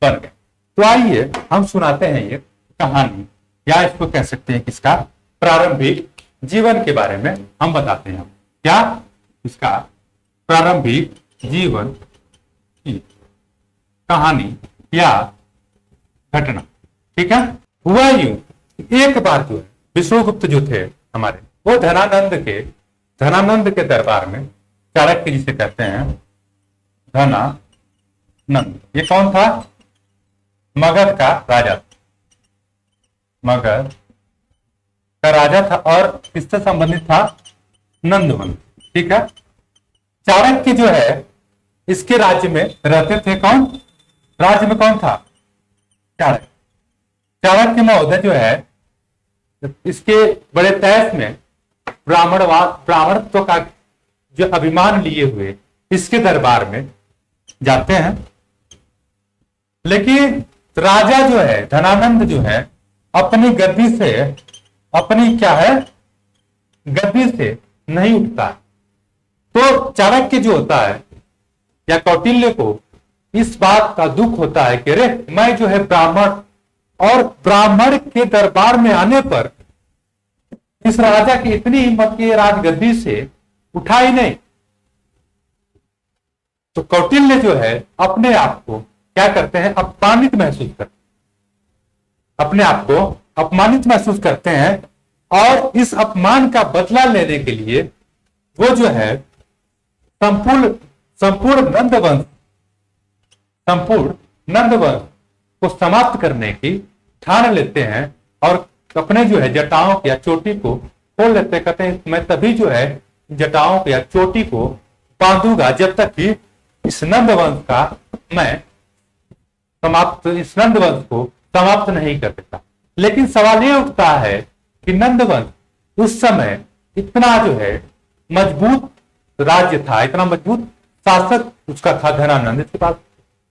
बन गए। तो आइए हम सुनाते हैं ये कहानी, या इसको कह सकते हैं किसका, प्रारंभिक जीवन के बारे में हम बताते हैं, क्या, इसका प्रारंभिक जीवन की कहानी या घटना, ठीक है। हुआ यूं, एक बार जो है विष्णुगुप्त जो थे हमारे, वो धनानंद के दरबार में, चाणक्य जिसे कहते हैं धनानंद, ये कौन था, मगध का राजा था, मगध का राजा था और किससे संबंधित था, नंदवन, ठीक है। चाणक्य जो है इसके राज्य में रहते थे, कौन, राज्य में कौन था, चाणक्य। चाणक्य महोदय जो है इसके बड़े तैस में ब्राह्मणत्व का जो अभिमान लिए हुए इसके दरबार में जाते हैं, लेकिन राजा जो है धनानंद जो है अपनी गद्दी से, अपनी क्या है, गद्दी से नहीं उठता। तो चाणक्य जो होता है या कौटिल्य को इस बात का दुख होता है कि अरे मैं जो है ब्राह्मण, और ब्राह्मण के दरबार में आने पर इस राजा की इतनी हिम्मत की राजगद्दी से उठा ही नहीं। तो कौटिल्य जो है अपने आप को क्या करते हैं, अपमानित महसूस करते, अपने आप को अपमानित महसूस करते हैं, और इस अपमान का बदला लेने के लिए वो जो है संपूर्ण नंदवंश को समाप्त करने की ठान लेते हैं, और अपने जो है जटाओं या चोटी को खोल लेते हैं। कहते हैं मैं तभी जो है जटाओं या चोटी को बांधूंगा जब तक कि इस नंदवंश का मैं इस नंदवंश को समाप्त नहीं कर देता। लेकिन सवाल ये उठता है कि नंदवंश उस समय इतना जो है मजबूत राज्य था, इतना मजबूत शासक उसका था धनानंद, इसके पास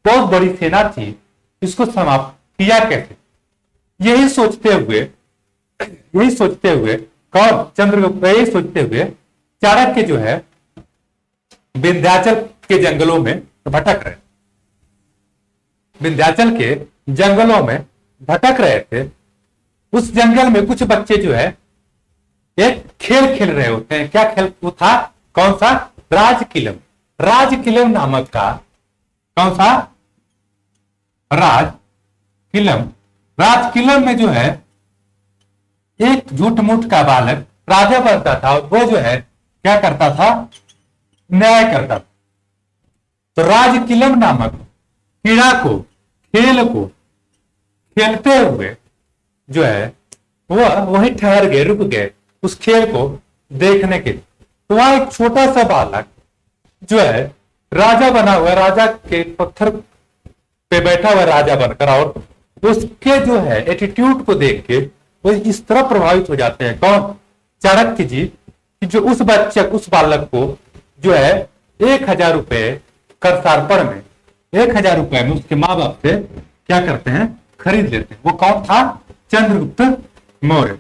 बहुत बड़ी सेना थी, इसको समाप्त किया कैसे। यही सोचते हुए कौन, चंद्रगुप्त, यही सोचते हुए चाणक्य जो है विंध्याचल के जंगलों में भटक रहे, विंध्याचल के जंगलों में भटक रहे थे। उस जंगल में कुछ बच्चे जो है एक खेल खेल रहे होते हैं। क्या खेल वो था, कौन सा, राजकिलम नामक का, कौन सा, राजकिलम में जो है एक झूठ मूठ का बालक राजा बनता था, और वो जो है क्या करता था, न्याय करता था। तो राजकिलम नामक क्रीड़ा को, खेल को खेलते हुए जो है वह वहीं ठहर गए, रुक गए उस खेल को देखने के लिए। तो वहां एक छोटा सा बालक जो है राजा बना हुआ, राजा के पत्थर पे बैठा हुआ राजा बनकर, और उसके जो है एटीट्यूड को देख के वो इस तरह प्रभावित हो जाते हैं, कौन, चाणक्य जी, कि जो उस बच्चे, उस बालक को जो है 1,000 रुपए कर्तार्पण में, 1,000 रुपए में उसके माँ बाप से क्या करते हैं, खरीद लेते हैं। वो कौन था, चंद्रगुप्त मौर्य।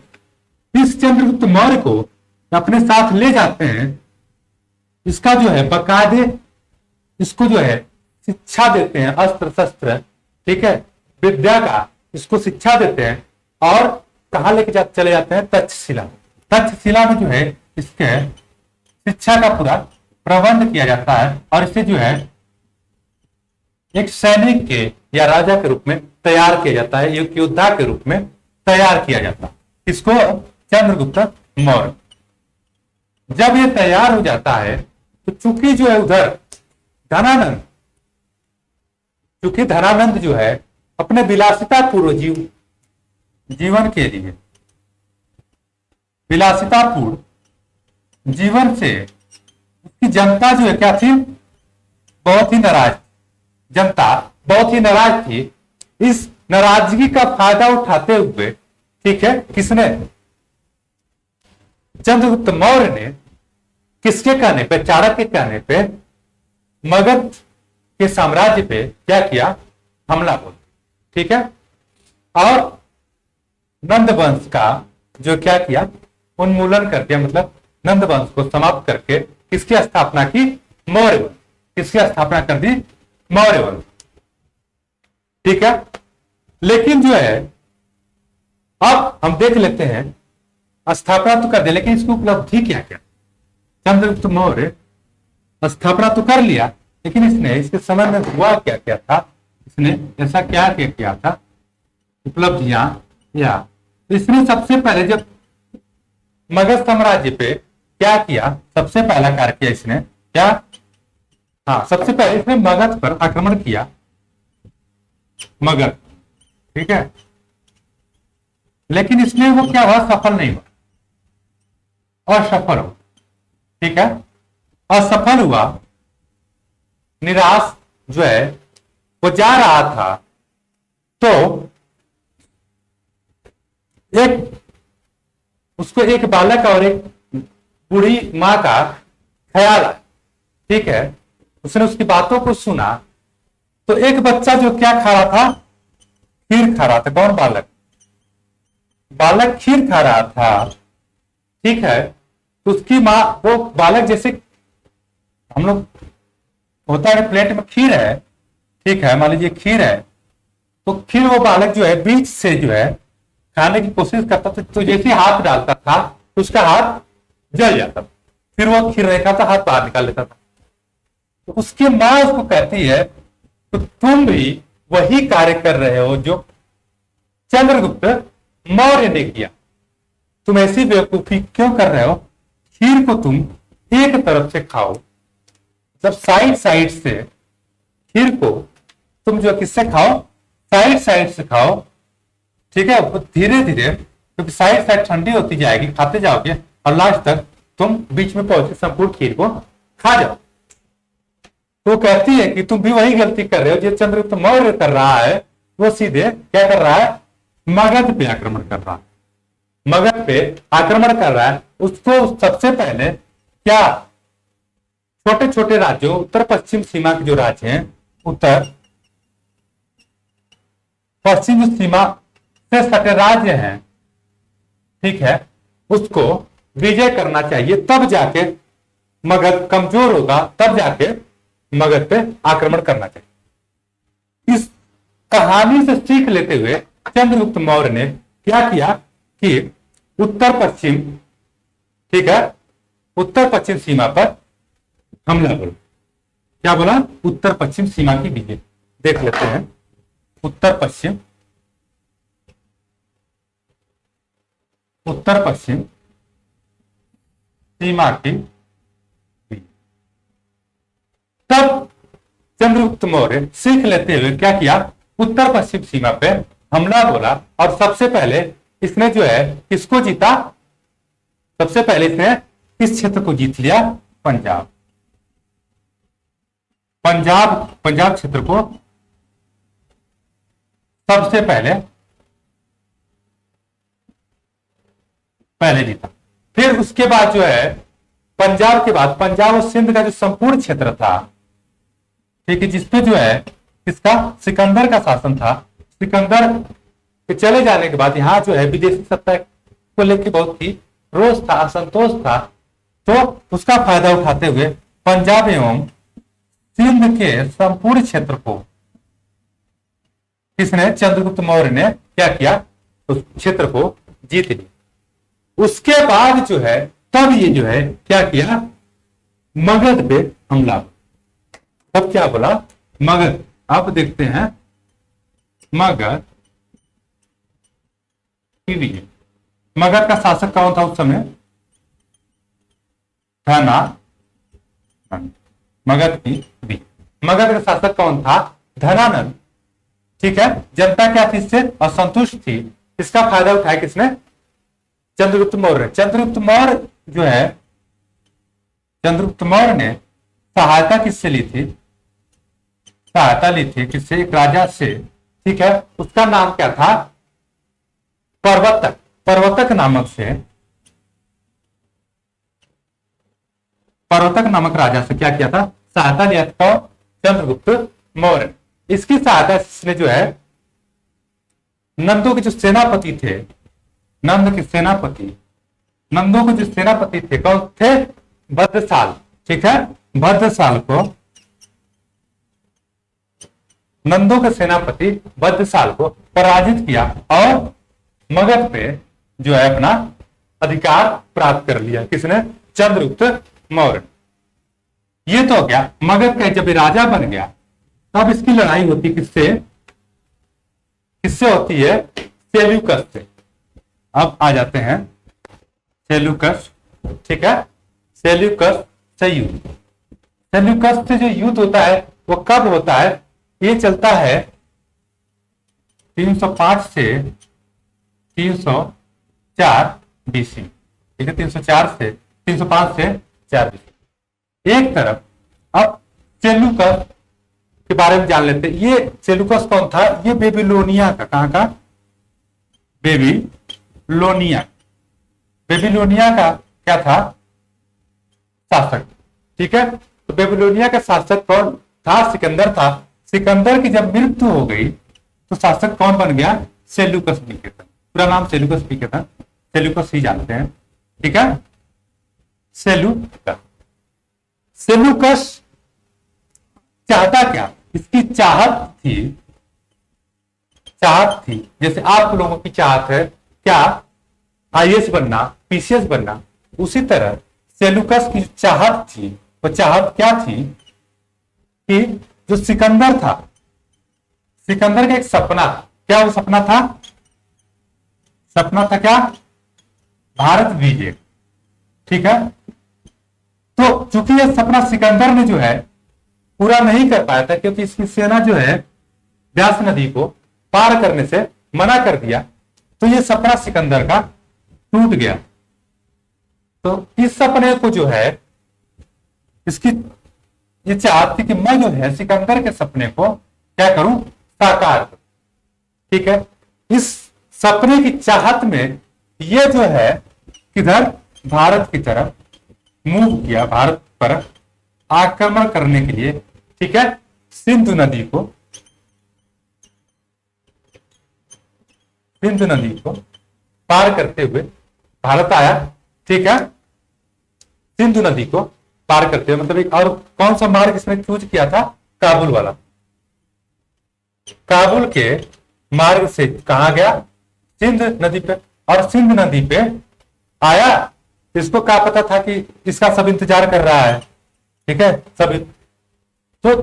इस चंद्रगुप्त मौर्य को अपने साथ ले जाते हैं, इसका जो है बकायदे इसको जो है शिक्षा देते हैं, अस्त्र शस्त्र, ठीक है, विद्या का इसको शिक्षा देते हैं, और कहा लेके चले जाते हैं, तक्षशिला। तक्षशिला में जो है इसके शिक्षा का पूरा प्रबंध किया जाता है, और इसे जो है एक सैनिक के या राजा के रूप में तैयार किया जाता है, एक योद्धा के रूप में तैयार किया जाता है। इसको चंद्रगुप्त मौर्य। जब ये तैयार हो जाता है तो चूंकि जो है उधर धनानंद, चूंकि धनानंद जो है अपने विलासिता पूर्व जीवन के लिए, विलासिता पूर्व जीवन से उसकी जनता जो है क्या थी, बहुत ही नाराज, जनता बहुत ही नाराज थी। इस नाराजगी का फायदा उठाते हुए, ठीक है, किसने, चंद्रगुप्त मौर्य ने किसके कहने पे, चाणक्य के कहने पे मगध के साम्राज्य पे क्या किया, हमला बोल, ठीक है, और नंद वंश का जो क्या किया, उन्मूलन कर दिया, मतलब नंद वंश को समाप्त करके किसकी स्थापना की, मौर्य वंश, किसकी स्थापना कर दी, मौर्य वंश, ठीक है। लेकिन जो है अब हम देख लेते हैं, स्थापना तो कर दे, लेकिन इसकी उपलब्धि क्या क्या, चंद्रगुप्त मौर्य स्थापना तो कर लिया, लेकिन इसने इसके समय में हुआ क्या क्या था, इसने ऐसा क्या क्या किया था, उपलब्धियां, या इसने सबसे पहले जब मगध साम्राज्य पे क्या किया, सबसे पहला कार्य किया इसने क्या, हाँ, सबसे पहले इसने मगध पर आक्रमण किया, मगध, ठीक है, लेकिन इसमें वो क्या हुआ, सफल नहीं हुआ, असफल हो, ठीक है, असफल हुआ, निराश जो है वो जा रहा था, तो एक उसको एक बालक और एक बूढ़ी मां का ख्याल आया, ठीक है, उसने उसकी बातों को सुना, तो एक बच्चा जो क्या खा रहा था, खीर खा रहा था, कौन, बालक, बालक खीर खा रहा था, ठीक है, तो उसकी माँ, वो बालक जैसे हम लोग होता है प्लेट में खीर है, ठीक है, मान लीजिए खीर है, तो खीर वो बालक जो है बीच से जो है खाने की कोशिश करता था, तो जैसे हाथ डालता था तो उसका हाथ जल जाता था, फिर वो खीर नहीं खाता, हाथ बाहर निकाल लेता था। तो उसकी माँ उसको कहती है, तो तुम भी वही कार्य कर रहे हो जो चंद्रगुप्त मौर्य ने किया, तुम ऐसी बेवकूफी क्यों कर रहे हो, खीर को तुम एक तरफ से खाओ, जब साइड साइड से खीर को तुम जो किससे खाओ, साइड साइड से खाओ, ठीक है, धीरे धीरे, क्योंकि साइड साइड ठंडी होती जाएगी, खाते जाओगे और लास्ट तक तुम बीच में पहुंचे संपूर्ण खीर को खा जाओ। तो कहती है कि तुम भी वही गलती कर रहे हो जो चंद्रगुप्त मौर्य कर रहा है, वो सीधे क्या कर रहा है, मगध पे आक्रमण कर रहा है, मगध पे आक्रमण कर रहा है। उसको सबसे पहले क्या, छोटे छोटे राज्यों, उत्तर पश्चिम सीमा के जो राज्य हैं, उत्तर पश्चिम सीमा से सटे राज्य हैं, ठीक है, उसको विजय करना चाहिए, तब जाके मगध कमजोर होगा, तब जाके मगध पे आक्रमण करना चाहिए। इस कहानी से सीख लेते हुए चंद्रगुप्त मौर्य ने क्या किया कि उत्तर पश्चिम, ठीक है, उत्तर पश्चिम सीमा पर हमला बोला, क्या बोला, उत्तर पश्चिम सीमा की विजय। देख लेते हैं उत्तर पश्चिम, उत्तर पश्चिम सीमा की विजय। तब चंद्रगुप्त मौर्य सीख लेते हुए क्या किया, उत्तर पश्चिम सीमा पे हमला बोला, और सबसे पहले इसने जो है किसको जीता, सबसे पहले इसने किस क्षेत्र को जीत लिया, पंजाब, पंजाब क्षेत्र को सबसे पहले पहले जीता। फिर उसके बाद जो है पंजाब के बाद पंजाब और सिंध का जो संपूर्ण क्षेत्र था, ठीक है, जिसपे जो है इसका सिकंदर का शासन था। सिकंदर के चले जाने के बाद यहाँ जो है विदेशी सत्ता को लेकर बहुत ही रोष था, असंतोष था। तो उसका फायदा उठाते हुए पंजाब एवं सिंध के संपूर्ण क्षेत्र को किसने, चंद्रगुप्त मौर्य ने क्या किया, उस क्षेत्र को जीत लिया। उसके बाद जो है तब ये जो है क्या किया, मगध पे हमला। तब क्या बोला, मगध। अब देखते हैं मगध की विजय। मगध का शासक कौन था उस समय, धना। मगध की विजय। मगध का शासक कौन था, धनानंद। ठीक है, जनता क्या थी, इससे असंतुष्ट थी। इसका फायदा उठाया किसने, चंद्रगुप्त मौर्य। चंद्रगुप्त मौर्य जो है, चंद्रगुप्त मौर्य ने सहायता किससे ली थी, सहायता ली थी किससे, एक राजा से। ठीक है, उसका नाम क्या था, परवतक। परवतक नामक से, परवतक नामक राजा से क्या किया था, सहायता लिया था चंद्रगुप्त मौर्य। इसकी सहायता इसने जो है नंदों के जो सेनापति थे, नंद के सेनापति, नंदों के जो सेनापति थे कौन थे, भद्रसाल। ठीक है, भद्रसाल को, नंदों के सेनापति भद्रसाल को पराजित किया और मगध पे जो है अपना अधिकार प्राप्त कर लिया। किसने, चंद्रगुप्त मौर्य। ये तो हो गया मगध का। जब राजा बन गया तब इसकी लड़ाई होती किससे, किससे होती है, सेल्यूकस से। अब आ जाते हैं सेल्यूकस। ठीक है, सेल्यूकस से युद्ध। सेल्यूकस से जो युद्ध होता है वो कब होता है, ये चलता है 305 से 304 बीसी। ठीक है, 304 से 305 से 4 बीसी। एक तरफ अब सेल्यूकस के बारे में जान लेते हैं। ये सेल्यूकस कौन था, ये बेबीलोनिया का, कहां का, बेबीलोनिया। बेबीलोनिया का क्या था, शासक। ठीक है, तो बेबीलोनिया का शासक कौन था, सिकंदर था। सिकंदर की जब मृत्यु हो गई तो शासक कौन बन गया, सेल्यूकस निकेतन। पूरा नाम सेल्यूकस निकेतन, सेल्यूकस ही जानते हैं। ठीक है, सेल्यूकस। सेल्यूकस चाहता क्या, इसकी चाहत थी जैसे आप लोगों की चाहत है क्या, आईएएस बनना, पीसीएस बनना। उसी तरह सेल्यूकस की चाहत थी, वो चाहत क्या थी कि जो सिकंदर था, सिकंदर का एक सपना था। क्या वो सपना था, सपना था क्या, भारत विजय। ठीक है, तो चूंकि यह सपना सिकंदर ने जो है पूरा नहीं कर पाया था, क्योंकि इसकी सेना जो है व्यास नदी को पार करने से मना कर दिया, तो यह सपना सिकंदर का टूट गया। तो इस सपने को जो है, इसकी ये चाहत थी कि मैं जो है सिकंदर के सपने को क्या करूं, साकार करूं। ठीक है, इस सपने की चाहत में ये जो है किधर, भारत की तरफ मूव किया, भारत पर आक्रमण करने के लिए। ठीक है, सिंधु नदी को, सिंधु नदी को पार करते हुए भारत आया। ठीक है, सिंधु नदी को पार करते हुए, मतलब एक और कौन सा मार्ग इसने चूज किया था, काबुल वाला। काबुल के मार्ग से कहा गया, सिंध नदी पे। और सिंध नदी पे आया, इसको क्या पता था कि इसका सब इंतजार कर रहा है। ठीक है, सब। तो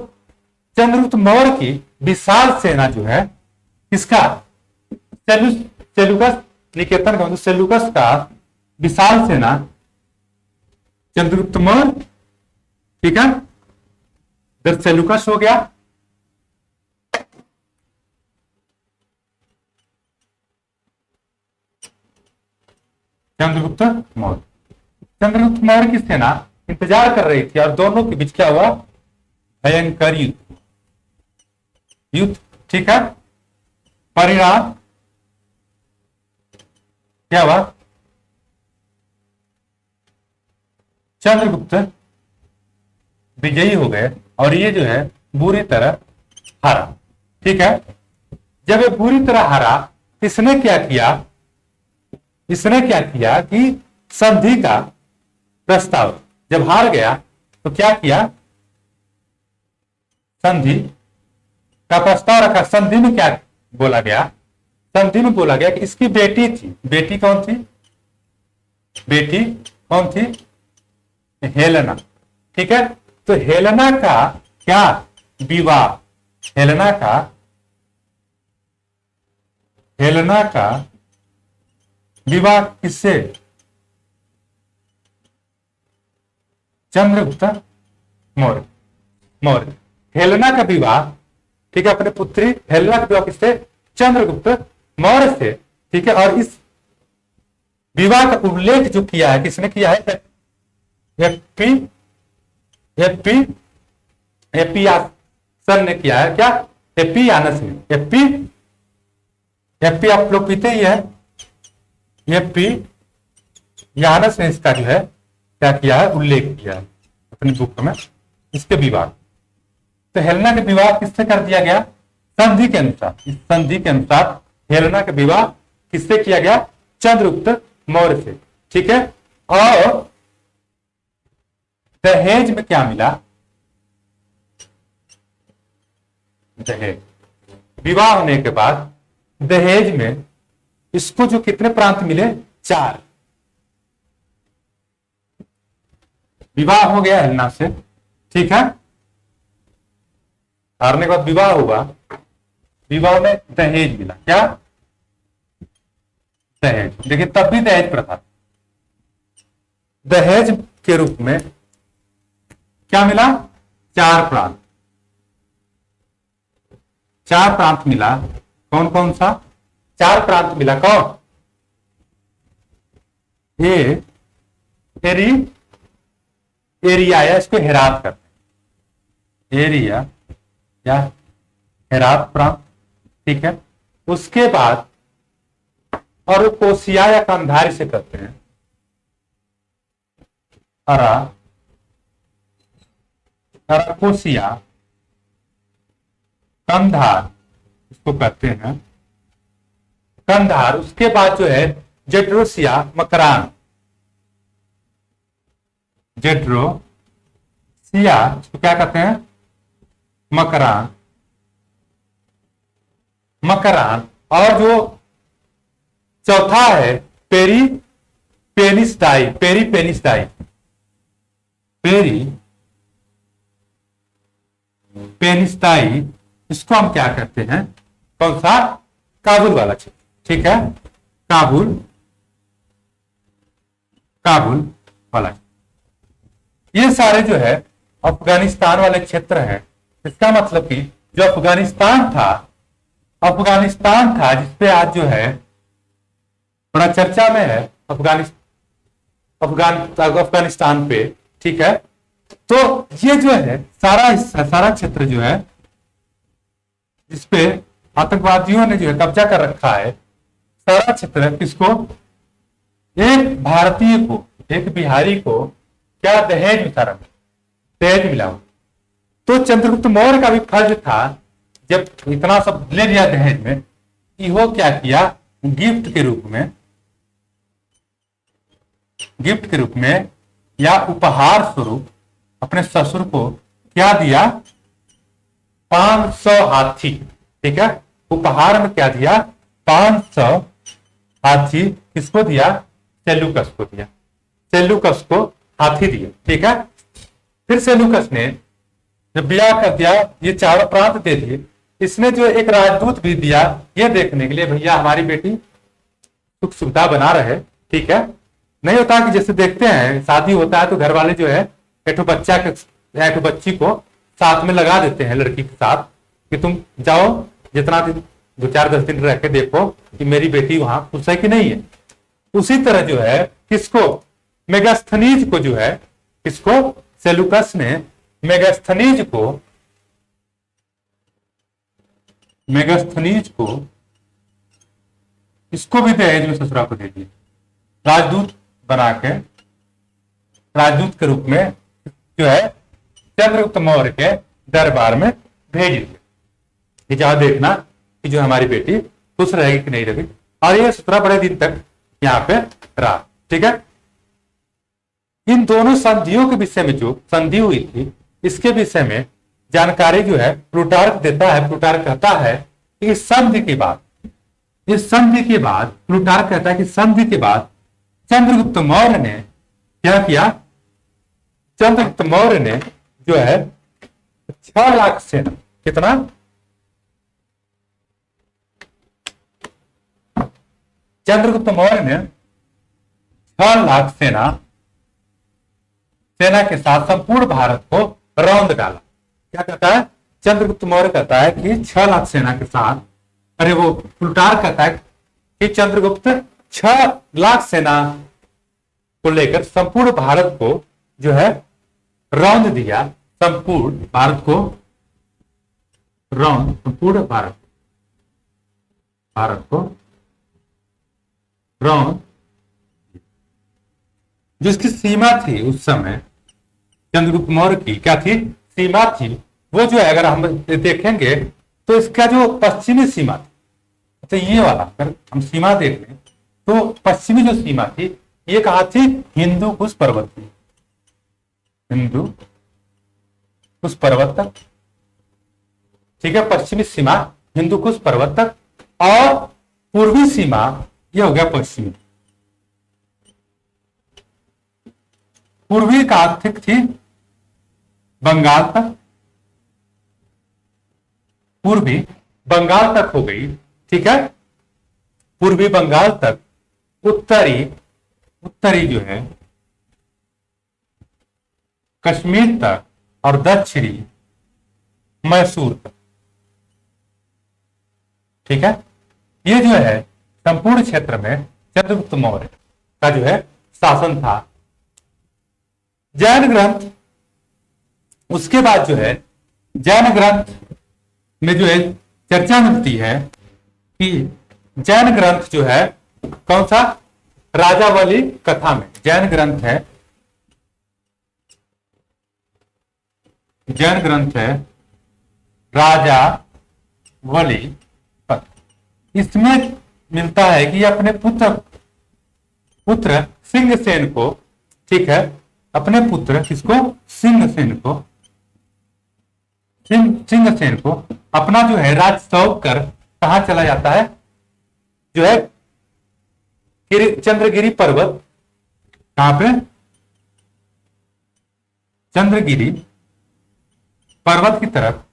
चंद्रगुप्त मौर्य की विशाल सेना जो है, इसका सेल्यूकस निकेतन का, सेल्यूकस का विशाल सेना चंद्रगुप्त मौर्य। ठीक है, इधर सेल्यूकस हो गया, चंद्रगुप्त मौर्य। चंद्रगुप्त मौर्य की सेना इंतजार कर रही थी और दोनों के बीच क्या हुआ, भयंकर युद्ध। ठीक है, परिणाम क्या हुआ, चंद्रगुप्त विजयी हो गए और ये जो है बुरी तरह हारा। ठीक है, जब ये बुरी तरह हारा, इसने क्या किया, इसने क्या किया कि संधि का प्रस्ताव, जब हार गया तो क्या किया, संधि का प्रस्ताव रखा। संधि में क्या बोला गया, संधि में बोला गया कि इसकी बेटी थी, बेटी कौन थी, बेटी कौन थी, हेलेना। ठीक है, तो हेलेना का क्या विवाह, हेलेना का विवाह किससे, चंद्रगुप्त मौर्य। हेलेना का विवाह, ठीक है, अपने पुत्री हेलेना का विवाह किससे, चंद्रगुप्त मौर्य से। ठीक है, और इस विवाह का उल्लेख जो किया है, किसने किया है, एपियासन ने किया है। क्या, एपियानस ने, एपी आप लोग पीते ही है, एपियानस ने इसका जो है क्या किया है, उल्लेख किया है अपनी बुक में, इसके विवाह। तो हेलेना का विवाह किससे कर दिया गया, संधि के अनुसार, इस संधि के अनुसार हेलेना का विवाह किससे किया गया, चंद्रगुप्त मौर्य से। ठीक है, और दहेज में क्या मिला, दहेज, विवाह होने के बाद दहेज में इसको जो कितने प्रांत मिले, 4। विवाह हो गया हेलेना से। ठीक है, हारने के बाद विवाह हुआ, विवाह में दहेज मिला, क्या, दहेज। देखिए तब भी दहेज प्रथा, दहेज के रूप में क्या मिला, 4 प्रांत, 4 प्रांत मिला। कौन कौन सा, 4 प्रांत मिला, कौन, ये एरिया या इसको हेरात करते हैं, एरिया या हेरात प्रांत। ठीक है, उसके बाद और वो कोसिया या कंधार से करते हैं, कोसिया कंधार इसको कहते हैं, कंधार। उसके बाद जो है जेड्रोसिया मकरान, जेड्रोसिया इसको क्या कहते हैं, मकरान, मकरान। और जो चौथा है पेरीपेनिसडाई, पेनिसडाई, इसको हम क्या कहते हैं, कौन सा, काबुल वाला क्षेत्र। ठीक है, काबुल वाला, ये सारे जो है अफगानिस्तान वाले क्षेत्र हैं। इसका मतलब कि जो अफगानिस्तान था जिसपे आज जो है बड़ा चर्चा में है, अफगानिस्तान पे। ठीक है, तो ये जो है सारा हिस्सा, सारा क्षेत्र जो है जिसपे आतंकवादियों ने जो है कब्जा कर रखा है, सारा क्षेत्र किसको, एक भारतीय को, एक बिहारी को क्या दहेज में सारा दहेज मिला। तो चंद्रगुप्त मौर्य का भी फर्ज था, जब इतना सब ले लिया दहेज में, इहो क्या किया, गिफ्ट के रूप में या उपहार स्वरूप अपने ससुर को क्या दिया, 500 हाथी। ठीक है, उपहार में क्या दिया, 500 हाथी। किसको दिया, सेल्यूकस को दिया, सेल्यूकस को हाथी दिया। ठीक है, फिर सेल्यूकस ने जब ब्याह कर दिया, ये 4 प्रांत दे दिए, इसने जो एक राजदूत भी दिया, ये देखने के लिए भैया हमारी बेटी सुख सुविधा बना रहे। ठीक है, नहीं होता कि जैसे देखते हैं शादी होता है तो घर वाले जो है एक बच्ची को साथ में लगा देते हैं लड़की के साथ, कि तुम जाओ जितना दिन 2-4-10 दिन रह के देखो कि मेरी बेटी वहां खुश है कि नहीं है। उसी तरह जो है किसको, मेगास्थनीज को जो है, किसको, सेल्यूकस ने मेगास्थनीज को इसको भी दहेज में ससुरा को दे दिया, राजदूत बना के राजदूत के रूप में जो है चंद्रगुप्त मौर्य के दरबार में भेज दिया कि जाओ देखना कि जो हमारी बेटी खुश रहेगी कि नहीं रहेगी। और ये 17 बड़े दिन तक यहाँ पे रहा। ठीक है, इन दोनों संधियों के विषय में जो संधि हुई थी इसके विषय में जानकारी जो है प्लूटार्क देता है। प्लूटार्क कहता है कि इस संधि के बाद प्लूटार्क कहता है कि संधि के बाद चंद्रगुप्त मौर्य ने क्या किया, चंद्रगुप्त मौर्य ने जो है 6 लाख सेना, कितना, चंद्रगुप्त मौर्य ने 6 लाख सेना के साथ संपूर्ण भारत को रौंद डाला। क्या कहता है चंद्रगुप्त मौर्य, कहता है कि 6 लाख सेना के साथ, अरे वो प्लूटार्क कहता है कि चंद्रगुप्त 6 लाख सेना को लेकर संपूर्ण भारत को जो है रौंद दिया। संपूर्ण भारत को रौंद, संपूर्ण भारत को रौंद, जिसकी सीमा थी उस समय चंद्रगुप्त मौर्य की, क्या थी, सीमा थी, वो जो है अगर हम देखेंगे तो इसका जो पश्चिमी सीमा थी, तो ये वाला अगर हम सीमा देख लें तो पश्चिमी जो सीमा थी ये कहा थी, हिंदू कुश पर्वत थी, हिंदू कुश पर्वत तक। ठीक है, पश्चिमी सीमा हिंदू कुश पर्वत तक, और पूर्वी सीमा ये हो गया पश्चिमी, पूर्वी का आर्थिक थी बंगाल तक, पूर्वी बंगाल तक हो गई। ठीक है, पूर्वी बंगाल तक, उत्तरी जो है कश्मीर तक, और दक्षिणी मैसूर तक। ठीक है, ये जो है संपूर्ण क्षेत्र में चंद्रगुप्त मौर्य का जो है शासन था। जैन ग्रंथ, उसके बाद जो है जैन ग्रंथ में जो है चर्चा मिलती है कि जैन ग्रंथ जो है कौन सा, राजावली कथा में जैन ग्रंथ है, जैन ग्रंथ है राजावली कथा। इसमें मिलता है कि अपने पुत्र सिंहसेन को, ठीक है, अपने पुत्र किसको, सिंहसेन को अपना जो है राज सौंप कर कहा चला जाता है, जो है चंद्रगिरी पर्वत, कहां पे, चंद्रगिरी पर्वत की तरफ।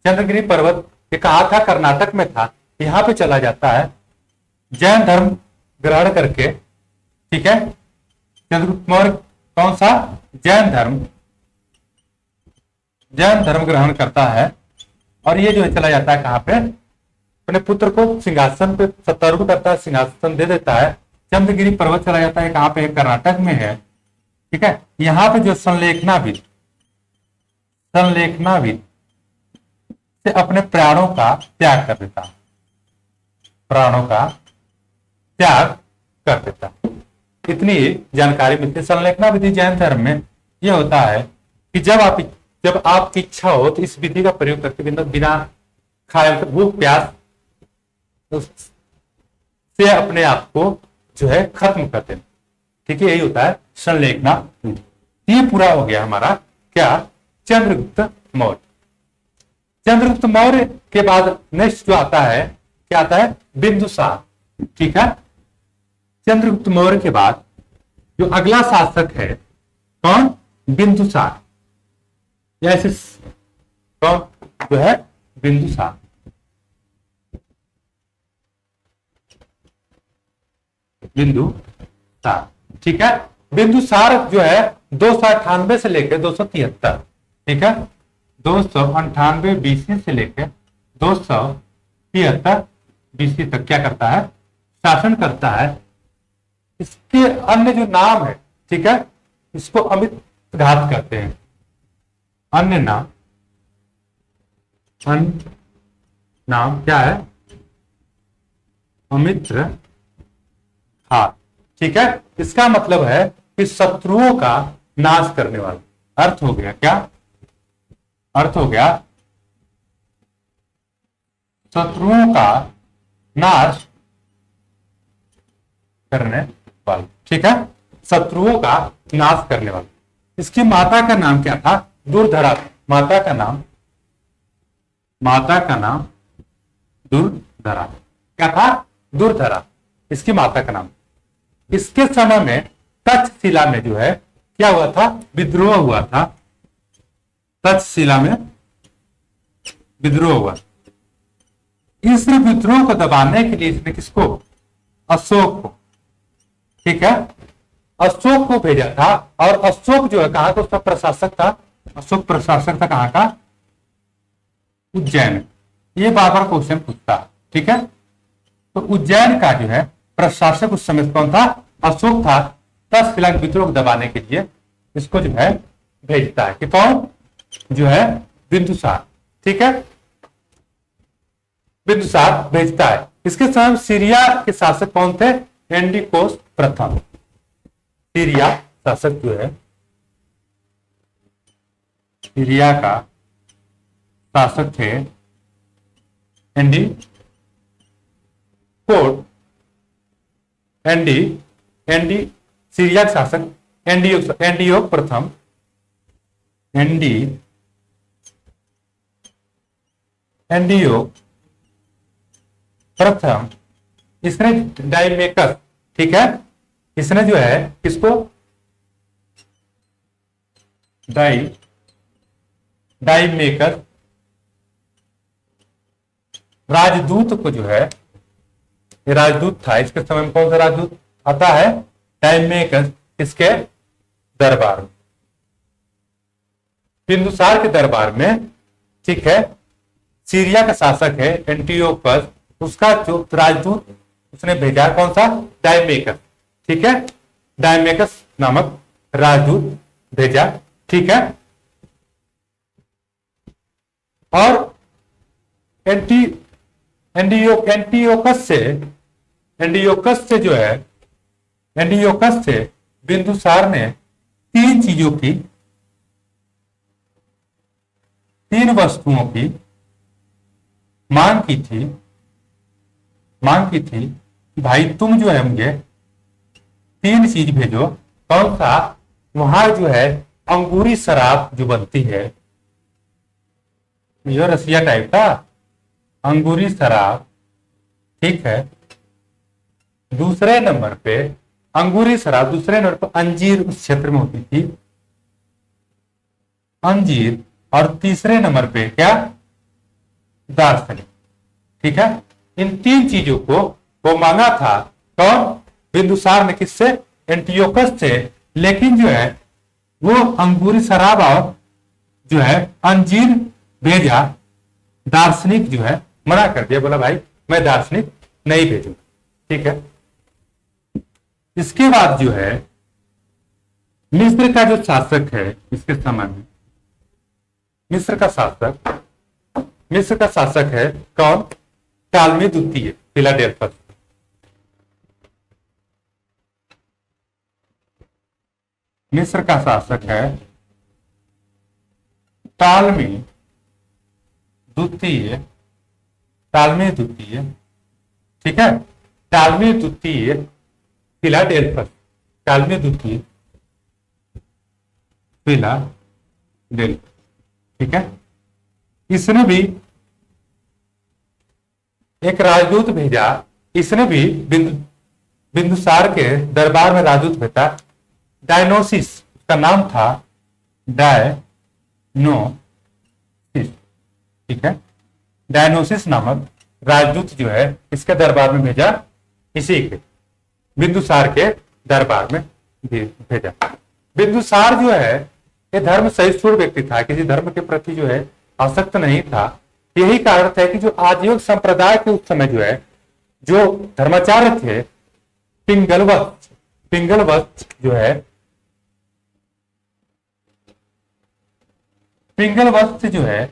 चंद्रगिरी पर्वत ये कहा था, कर्नाटक में था, यहां पे चला जाता है जैन धर्म ग्रहण करके। ठीक है, चंद्रगुप्त मौर्य कौन सा, जैन धर्म ग्रहण करता है, और ये जो है चला जाता है कहां पे, अपने पुत्र को सिंहासन पे सत्तारूढ़ करता है, सिंहासन दे देता है, चंद्रगिरी पर्वत चला जाता है, कहां पे, कर्नाटक में है। ठीक है, यहां पे जो संलेखनाविद से अपने प्राणों का त्याग कर देता, इतनी जानकारी मिलती है। संलेखना विधि जैन धर्म में यह होता है कि जब आपकी इच्छा हो तो इस विधि का प्रयोग करके बिना खाए भूख प्यास से अपने आप को जो है खत्म कर देना। ठीक है, यही होता है संलेखना विधि। ये पूरा हो गया हमारा क्या, चंद्रगुप्त मौर्य। चंद्रगुप्त मौर्य के बाद नेक्स्ट जो आता है, क्या आता है, बिंदुसार। ठीक है, चंद्रगुप्त मौर्य के बाद जो अगला शासक है कौन, बिंदुसार। ऐसे कौन जो है, बिंदुसार। ठीक है, बिंदुसार जो है 298 से लेकर 273, ठीक है, 298 बीसी से लेकर 273 बीसी तक क्या करता है, शासन करता है। इसके अन्य जो नाम है, ठीक है, इसको अमित घात कहते हैं। अन्य नाम क्या है, अमित्र घात। ठीक है, इसका मतलब है कि शत्रुओं का नाश करने वाला। अर्थ हो गया क्या? अर्थ हो गया शत्रुओं का नाश करने वाला। ठीक है, शत्रुओं का नाश करने वाला। इसकी माता का नाम क्या था? दुर्धरा। माता का नाम दुर्धरा। क्या था? दुर्धरा, इसकी माता का नाम। इसके समय में तक्षशिला में जो है क्या हुआ था? विद्रोह हुआ था। तक्षशिला में विद्रोह हुआ। इस विद्रोह को दबाने के लिए इसने किसको? अशोक को, ठीक है, अशोक को भेजा था। और अशोक जो है कहां का उसका प्रशासक था? अशोक प्रशासक था कहां का? उज्जैन। ये बार बार क्वेश्चन पूछता है, ठीक है। तो उज्जैन का जो है प्रशासक उस समय कौन था? अशोक था। तक्षशिला के विद्रोह को दबाने के लिए इसको जो है भेजता है कि कौन? जो है बिंदुसार, ठीक है, बिंदुसार भेजता है। इसके समय सीरिया के शासक कौन थे? एंटियोकस प्रथम। सीरिया शासक जो है, सीरिया का शासक थे एंटियोकस सीरिया के शासक एंटियोकस प्रथम। एंटियोकस प्रथम, इसने डाइमेकस, ठीक है, इसने जो है किसको? डाइमेकस राजदूत को जो है, ये राजदूत था। इसके समय में कौन सा राजदूत आता है? डाइमेकस। इसके दरबार में, बिंदुसार के दरबार में, ठीक है, सीरिया का शासक है एंटियोकस, उसका जो राजदूत उसने भेजा कौन सा? डाइमेकस, ठीक है, डाइमेकस नामक राजदूत भेजा, ठीक है। और एंटियोकस से जो है, एंटियोकस से बिंदुसार ने तीन चीजों की, तीन वस्तुओं की मांग की थी कि भाई तुम जो है मुझे तीन चीज भेजो। कौन सा? वहां जो है अंगूरी शराब जो बनती है, जो रसिया टाइप का अंगूरी शराब, ठीक है। दूसरे नंबर पे अंगूरी शराब, दूसरे नंबर पे अंजीर उस क्षेत्र में होती थी, अंजीर। और तीसरे नंबर पे क्या? दार्शनिक, ठीक है। इन तीन चीजों को वो मांगा था। कौन? बिंदुसार ने। किससे? एंटियोकस से। लेकिन जो है वो अंगूरी शराब और जो है अंजीर भेजा, दार्शनिक जो है मना कर दिया, बोला भाई मैं दार्शनिक नहीं भेजूंगा, ठीक है। इसके बाद जो है मिस्र का जो शासक है इसके समय में, मिस्र का शासक है कौन? टालमी द्वितीय, फिलाडेल्फस। मिस्र का शासक है टालमी द्वितीय, ठीक है, टालमी द्वितीय फिलाडेल्फस, टालमी द्वितीय फिलाडेल्फस, ठीक है। इसने भी एक राजदूत भेजा। इसने भी बिंदुसार के दरबार में राजदूत भेजा। डायनोसिस का नाम था, डायनोसिस, ठीक है। डायनोसिस नामक राजदूत जो है इसके दरबार में भेजा, इसी के बिंदुसार के दरबार में भेजा। बिंदुसार जो है ये धर्म सहिष्णु व्यक्ति था, किसी धर्म के प्रति जो है आसक्त नहीं था। यही कारण है कि जो आजीवक संप्रदाय के उस समय जो है जो धर्माचार्य थे, पिंगलवत्स जो है, पिंगलवत्स जो है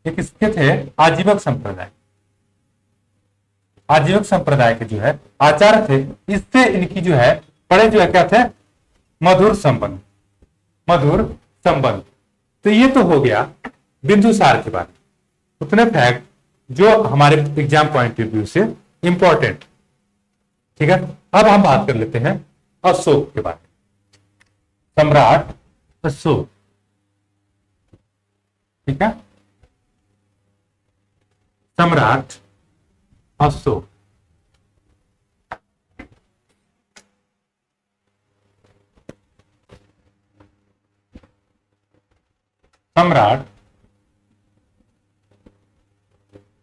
ये किसके थे? आजीवक संप्रदाय के जो है आचार्य थे। इससे इनकी जो है बड़े जो है क्या थे? मधुर संबंध। मधुर संबंध। तो ये तो हो गया बिंदुसार के बारे में, उतने फैक्ट जो हमारे एग्जाम पॉइंट ऑफ व्यू से इंपॉर्टेंट। ठीक है, अब हम बात कर लेते हैं अशोक के बारे में। सम्राट अशोक, ठीक है, सम्राट अशोक। सम्राट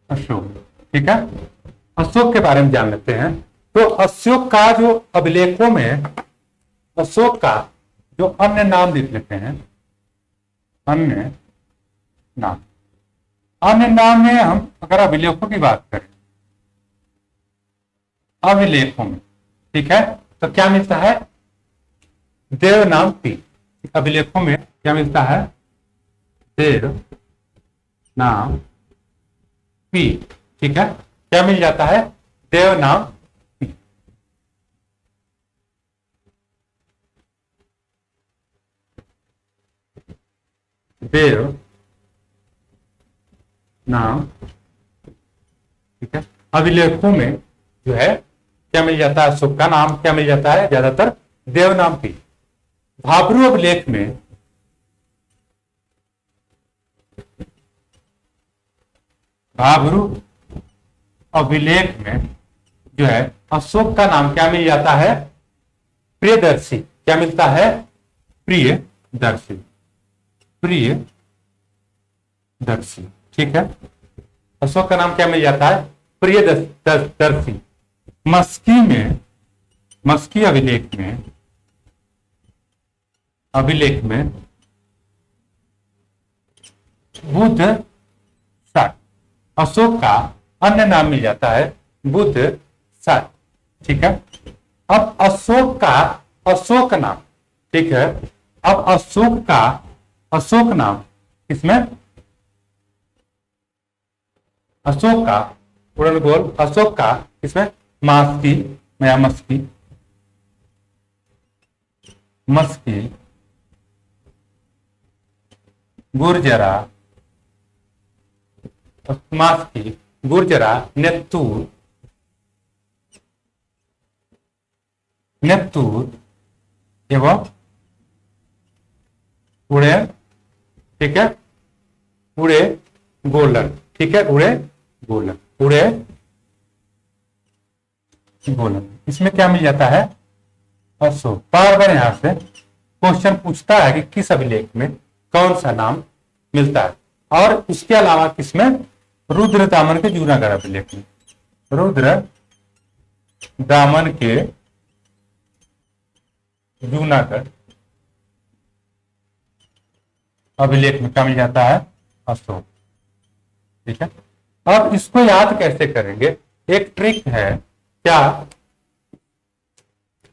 अशोक, ठीक है, अशोक के बारे में जान लेते हैं। तो अशोक का जो अभिलेखों में अशोक का जो अन्य नाम लिख लेते हैं, अन्य नाम। अन्य नाम में हम अगर अभिलेखों की बात करें, अभिलेखों में, ठीक है, तो क्या मिलता है? देव नाम पी। अभिलेखों में क्या मिलता है? देव नाम पी। ठीक है, क्या मिल जाता है? देव नाम पी। देव नाम, ठीक है, अभिलेखों में जो है क्या मिल जाता है? अशोक का नाम क्या मिल जाता है? ज्यादातर देव नाम पी। भाब्रू अभिलेख में भाब्रू अभिलेख में जो है अशोक का नाम क्या मिल जाता है? प्रियदर्शी। क्या मिलता है? प्रियदर्शी, प्रियदर्शी। ठीक है, अशोक का नाम क्या मिल जाता है? प्रियदर्शी। मस्की में, मस्की अभिलेख में बुद्ध साठ। अशोक का अन्य नाम मिल जाता है बुद्ध साठ। ठीक है, अब अशोक का अशोक नाम, ठीक है, अब अशोक का अशोक नाम किसमें? अशोक का उड़न गोल, अशोक का किसमें? मास्की, या मस्की, मस्की, गुर्जरा, मास्की, गुर्जरा, नेत्तूर, नेत्तूर एवं उड़े, ठीक है, उड़े गोलन। ठीक है, उड़े गोलन, उड़े गोलन। इसमें क्या मिल जाता है? अशोक। बार बार यहां से क्वेश्चन पूछता है कि किस अभिलेख में कौन सा नाम मिलता है। और इसके अलावा किसमें? रुद्र दामन के जूनागढ़ अभिलेख में, रुद्र दामन के जूनागढ़ अभिलेख में क्या मिल जाता है? अशोक। ठीक है, अब इसको याद कैसे करेंगे? एक ट्रिक है। क्या?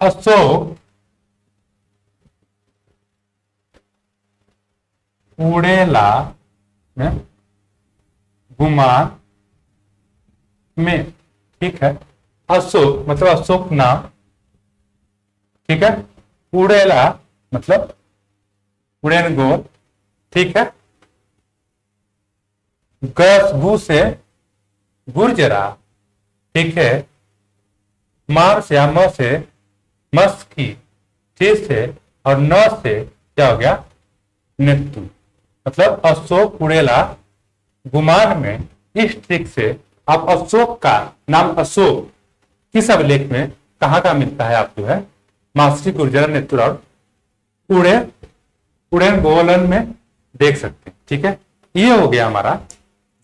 अशोक उड़ेला में गुमान में, ठीक है, अशोक मतलब अशोक नाम, ठीक है, उड़ेला मतलब उड़ेन गोल, ठीक है, गस गु से गुर्जरा, ठीक है, मार से या म से मस्की, टी से और न से क्या हो गया? नेत्तू। मतलब अशोक उड़ेला गुमान में। इस ट्रिक से आप अशोक का नाम अशोक किस अभिलेख में कहां का मिलता है, आप जो है मास्की, गुर्जर, नेत्तूर और उड़ेन गोलन में देख सकते हैं। ठीक है, ये हो गया हमारा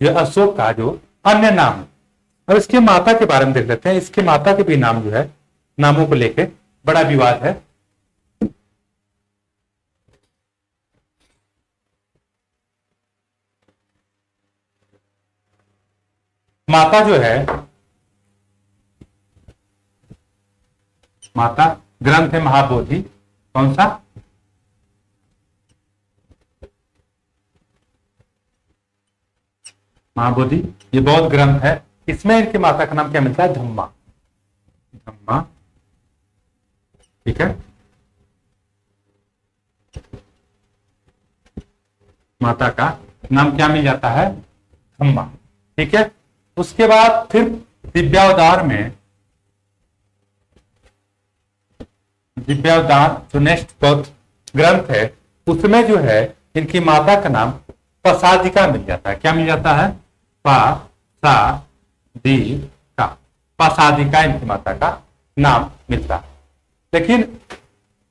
जो अशोक का जो अन्य नाम है। अब इसके माता के बारे में देख लेते हैं। इसके माता के भी नाम जो है, नामों को लेके बड़ा विवाद है। माता जो है, माता ग्रंथ है महाबोधि। कौन सा? महाबोधि, ये बौद्ध ग्रंथ है। इसमें इनके माता का नाम क्या मिलता है? धम्मा, धम्मा। ठीक है, माता का नाम क्या मिल जाता है? अम्मा। ठीक है, उसके बाद फिर दिव्यावतार में, दिव्यावतार जो नेक्स्ट बौद्ध ग्रंथ है उसमें जो है इनकी माता का नाम पसादिका मिल जाता है। क्या मिल जाता है? पसादिका। पसादिका इनकी माता का नाम मिलता है। लेकिन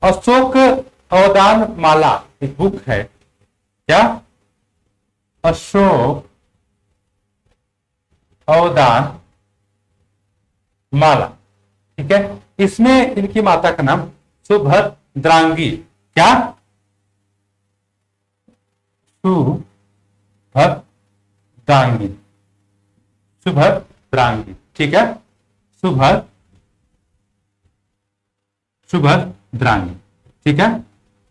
अशोक अवदान माला एक बुक है, क्या? अशोक अवदान माला। ठीक है, इसमें इनकी माता का नाम सुभद्रांगी। क्या? सुभद्रांगी। सुभद्रांगी। ठीक है, सुभद्रांगी। ठीक है,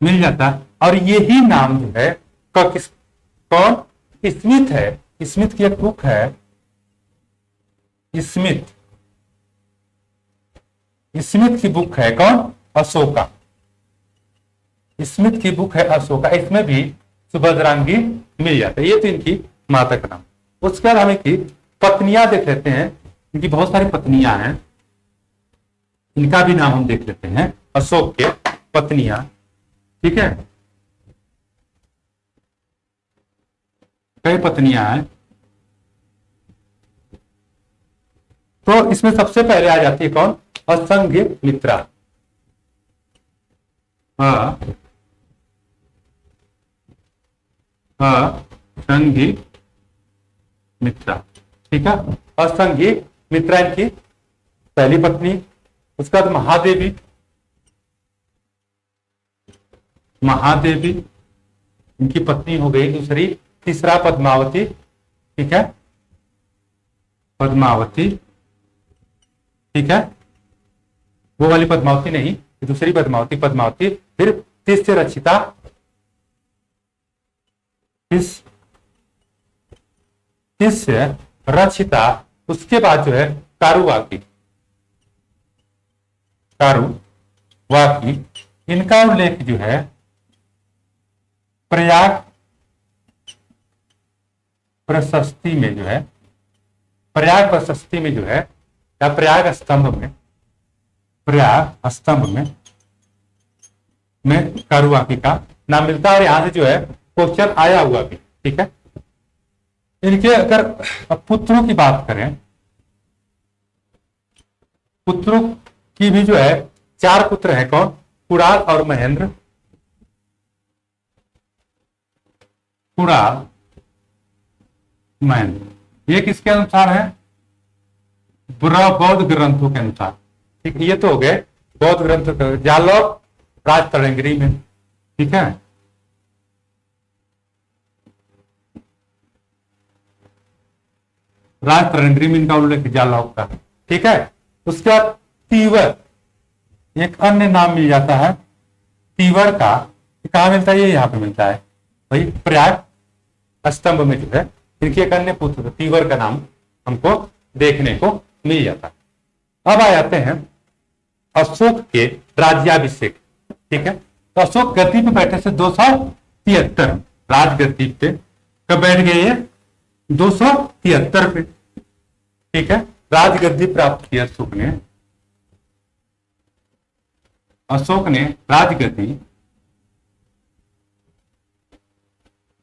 मिल जाता। और यही नाम जो है कौन? स्मिथ है। स्मिथ की एक बुक है, स्मिथ की बुक है कौन? अशोका। स्मिथ की बुक है अशोका, इसमें भी सुभद्रांगी मिल जाता है। ये तो इनकी माता का नाम। उसके बाद हम इनकी पत्नियां देख लेते हैं। इनकी बहुत सारी पत्नियां हैं, इनका भी नाम हम देख लेते हैं। अशोक के पत्नियां, ठीक है, कई पत्नियां हैं। तो इसमें सबसे पहले आ जाती है कौन? असंघ मित्रा। असंघी मित्रा। ठीक है, असंघी मित्रा इनकी पहली पत्नी। उसके बाद महादेवी, महादेवी इनकी पत्नी हो गई दूसरी। तीसरा पद्मावती। ठीक है, पद्मावती। ठीक है, वो वाली पद्मावती नहीं, दूसरी पद्मावती। पद्मावती। फिर तीसरे रचिता, तीसरे रचिता। उसके बाद जो है कारुवाकी। कारुवाकी इनका उल्लेख जो है प्रयाग प्रशस्ति में जो है, प्रयाग प्रशस्ति में जो है, या प्रयाग स्तंभ में, प्रयाग स्तंभ में कारुवाकी का नाम मिलता है। और यहां से जो है क्वेश्चन आया हुआ भी। ठीक है, इनके अगर पुत्रों की बात करें, पुत्रों की भी जो है 4 पुत्र हैं कौन? कुणाल और महेंद्र। कुणाल, महेंद्र। ये किसके अनुसार है? बौद्ध ग्रंथों के अनुसार। ठीक है, ये तो हो गए बौद्ध ग्रंथों के। जालौक राज तड़ंगरी में। ठीक है, राज तड़ंगरी में इनका उल्लेख जालौक का। ठीक है, उसके बाद तीवर, एक अन्य नाम मिल जाता है तीवर का। कहां मिलता है? ये यहां पे मिलता है भाई, प्रयाग स्तंभ में जो है इनके एक अन्य पुत्र तीवर का नाम हमको देखने को मिल जाता है। अब आ जाते हैं अशोक के राज्याभिषेक। ठीक है, तो अशोक गद्दी पे बैठे से 273 राजगद्दी पे कब बैठ गए? ये 273 पे। ठीक है, राजगद्दी प्राप्त की अशोक ने राजगद्दी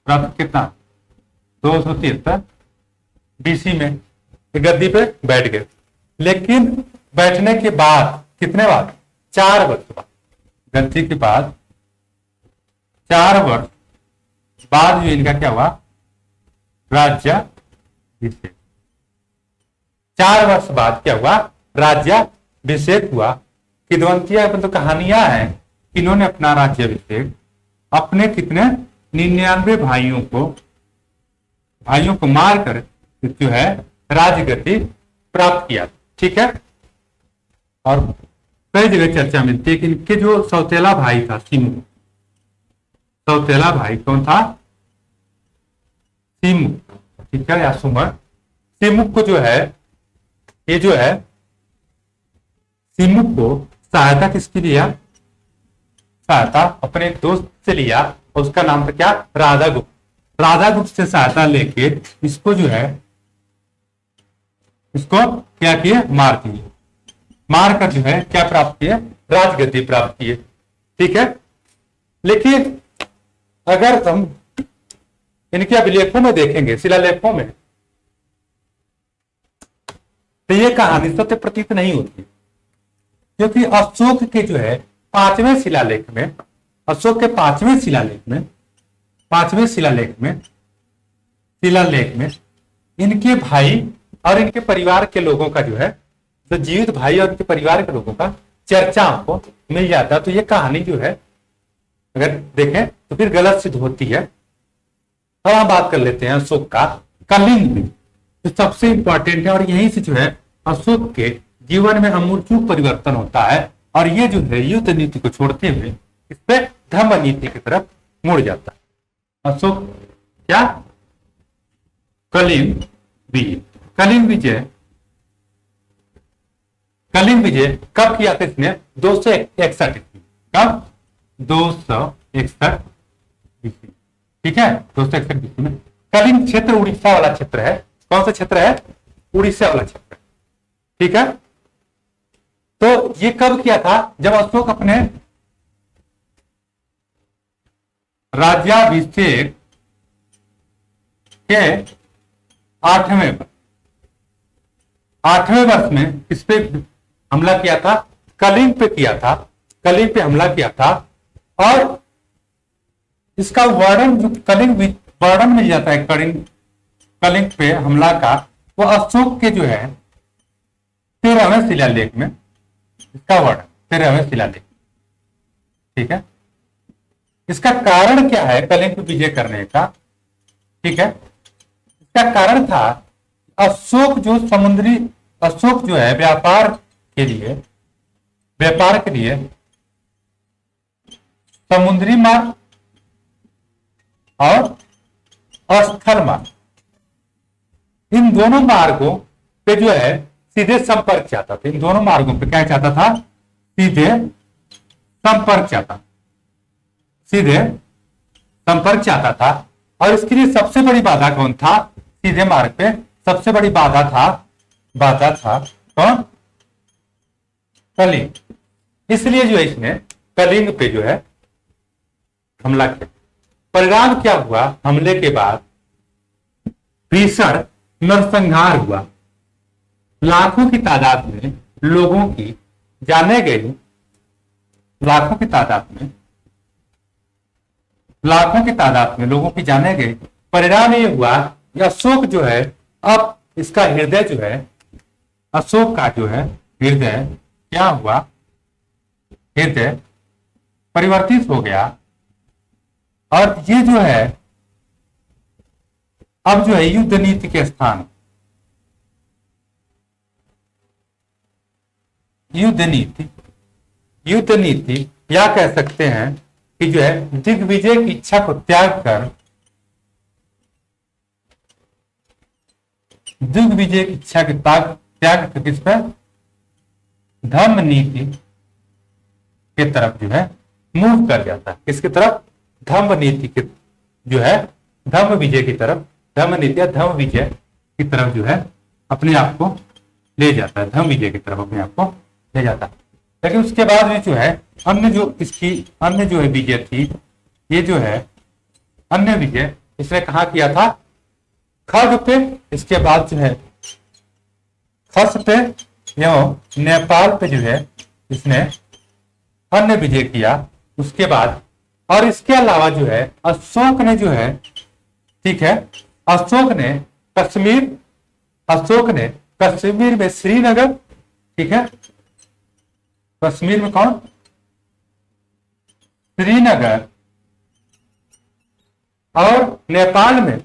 प्राप्त कितना? 273 बीसी में गद्दी पे बैठ गए। लेकिन बैठने के बाद कितने बाद? 4 वर्ष बाद, गद्दी के बाद 4 वर्ष बाद जो इनका क्या हुआ? राज्याभिषेक। 4 वर्ष बाद क्या हुआ? राज्याभिषेक हुआ। किदवंतिया तो कहानियां हैं कि इन्होंने अपना राज्याभिषेक अपने कितने 99 भाइयों को मारकर जो है राजगद्दी प्राप्त किया। ठीक है, और कई जगह चर्चा मिलती है कि इनके जो सौतेला भाई था सिमुक, सौतेला भाई कौन था? सिमुक। ठीक है, या सुमर। सिमुक को जो है, ये जो है सिमुक को सहायता किसकी लिया? सहायता अपने दोस्त से लिया, और उसका नाम था क्या? राधा गुप्त। राजा गुप्त से सहायता लेके इसको जो है, इसको क्या किए, मार दिए। मार कर जो है क्या प्राप्त किए, राजगद्दी प्राप्त किए। ठीक है, लेकिन अगर हम इनके अभिलेखों में देखेंगे, शिलालेखों में, तो ये कहानी सत्य प्रतीत नहीं होती, क्योंकि अशोक के जो है 5वें शिलालेख में, अशोक के 5वें शिलालेख में इनके भाई और इनके परिवार के लोगों का जो है, तो जीवित भाई और इनके परिवार के लोगों का चर्चा हमको मिल जाता है। तो ये कहानी जो है अगर देखें तो फिर गलत सिद्ध होती है। अब हम बात कर लेते हैं अशोक का कलिंग में, तो सबसे इंपॉर्टेंट है, और यहीं से जो है अशोक के जीवन में अमूलचूल परिवर्तन होता है, और ये जो है युद्ध नीति को छोड़ते हुए इस पे धर्म नीति की तरफ मुड़ जाता है। अशोक क्या, कलिंग विजय। कलिंग विजय कब किया था इसने, 261 कब, 261 BC। ठीक है, 261 BC में। कलिंग क्षेत्र उड़ीसा वाला क्षेत्र है। कौन सा क्षेत्र है, उड़ीसा वाला क्षेत्र। ठीक है, तो ये कब किया था, जब अशोक अपने राज्याभिषेक के 8वें वर्ष में इस पे हमला किया था, कलिंग पे किया था, कलिंग पे हमला किया था। और इसका वर्णन जो कलिंग वर्णन मिल जाता है, कलिंग पे हमला का, वो अशोक के जो है 13वें शिलालेख में इसका वर्णन, 13वें शिलालेख। ठीक है, इसका कारण क्या है कलिंग पे विजय करने का। ठीक है, इसका कारण था अशोक जो है व्यापार के लिए समुद्री मार्ग और स्थल मार्ग, इन दोनों मार्गों पे जो है सीधे संपर्क चाहता था। इन दोनों मार्गों पे क्या चाहता था, सीधे संपर्क चाहता था। और इसके लिए सबसे बड़ी बाधा कौन था, सीधे मार्ग पे सबसे बड़ी बाधा था कौन, कलिंग। इसलिए जो है इसने कलिंग पे जो है हमला किया। परिणाम क्या हुआ, हमले के बाद भीषण नरसंहार हुआ। लाखों की तादाद में लोगों की जाने गई, लाखों की तादाद में लोगों की जाने गई। परिणाम ये हुआ कि अशोक जो है, अब इसका हृदय जो है, अशोक का जो है हृदय क्या हुआ, हृदय परिवर्तित हो गया। और ये जो है अब जो है युद्ध नीति के स्थान, युद्ध नीति या कह सकते हैं कि जो है दिग्विजय की इच्छा को त्याग कर, दिग्विजय की इच्छा के त्याग कर किस पर, धर्म नीति के तरफ जो है मूव कर जाता है। किसकी तरफ, धर्म नीति के जो है, धर्म विजय की तरफ, धर्म नीति या धर्म विजय की तरफ जो है अपने आप को ले जाता है, धर्म विजय की तरफ अपने आप को ले जाता है। लेकिन उसके बाद भी जो है अन्य जो है विजय थी, ये जो है अन्य विजय इसने कहाँ किया था, खर्ग पे, इसके बाद जो है खस पे एवं नेपाल पे जो है इसने अन्य विजय किया। उसके बाद और इसके अलावा जो है अशोक ने जो है, ठीक है, अशोक ने कश्मीर में श्रीनगर, ठीक है, कश्मीर में कौन, श्रीनगर, और नेपाल में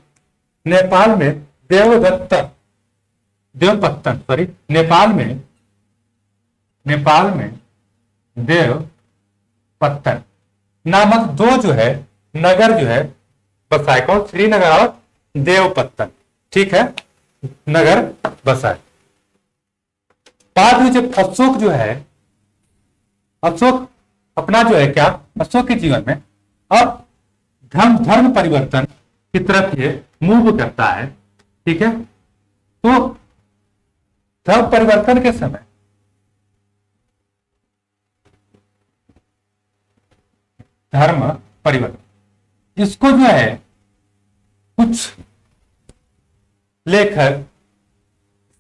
नेपाल में देवपत्तन नामक दो जो है नगर जो है बसाए। कौन, श्रीनगर और देवपत्तन। ठीक है, नगर बसाए। बाद में जब अशोक जो है, अशोक अपना जो है क्या, अशोक के जीवन में अब धर्म परिवर्तन की तरफ ये मूव करता है। ठीक है, तो धर्म परिवर्तन के समय धर्म परिवर्तन, इसको जो है कुछ लेखक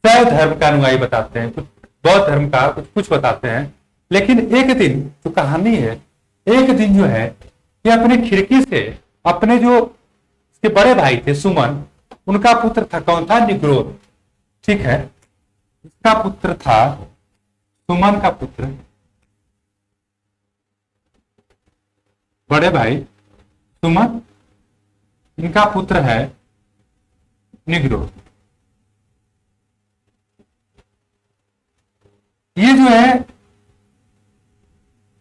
शैव धर्म का अनुयायी बताते हैं, कुछ बौद्ध धर्म का कुछ कुछ बताते हैं। लेकिन एक दिन जो कहानी है, एक दिन जो है ये अपने खिड़की से अपने जो उसके बड़े भाई थे सुमन, उनका पुत्र था, कौन था? निग्रोध। ठीक है, इसका पुत्र था सुमन का पुत्र, बड़े भाई सुमन, इनका पुत्र है निग्रोध। ये जो है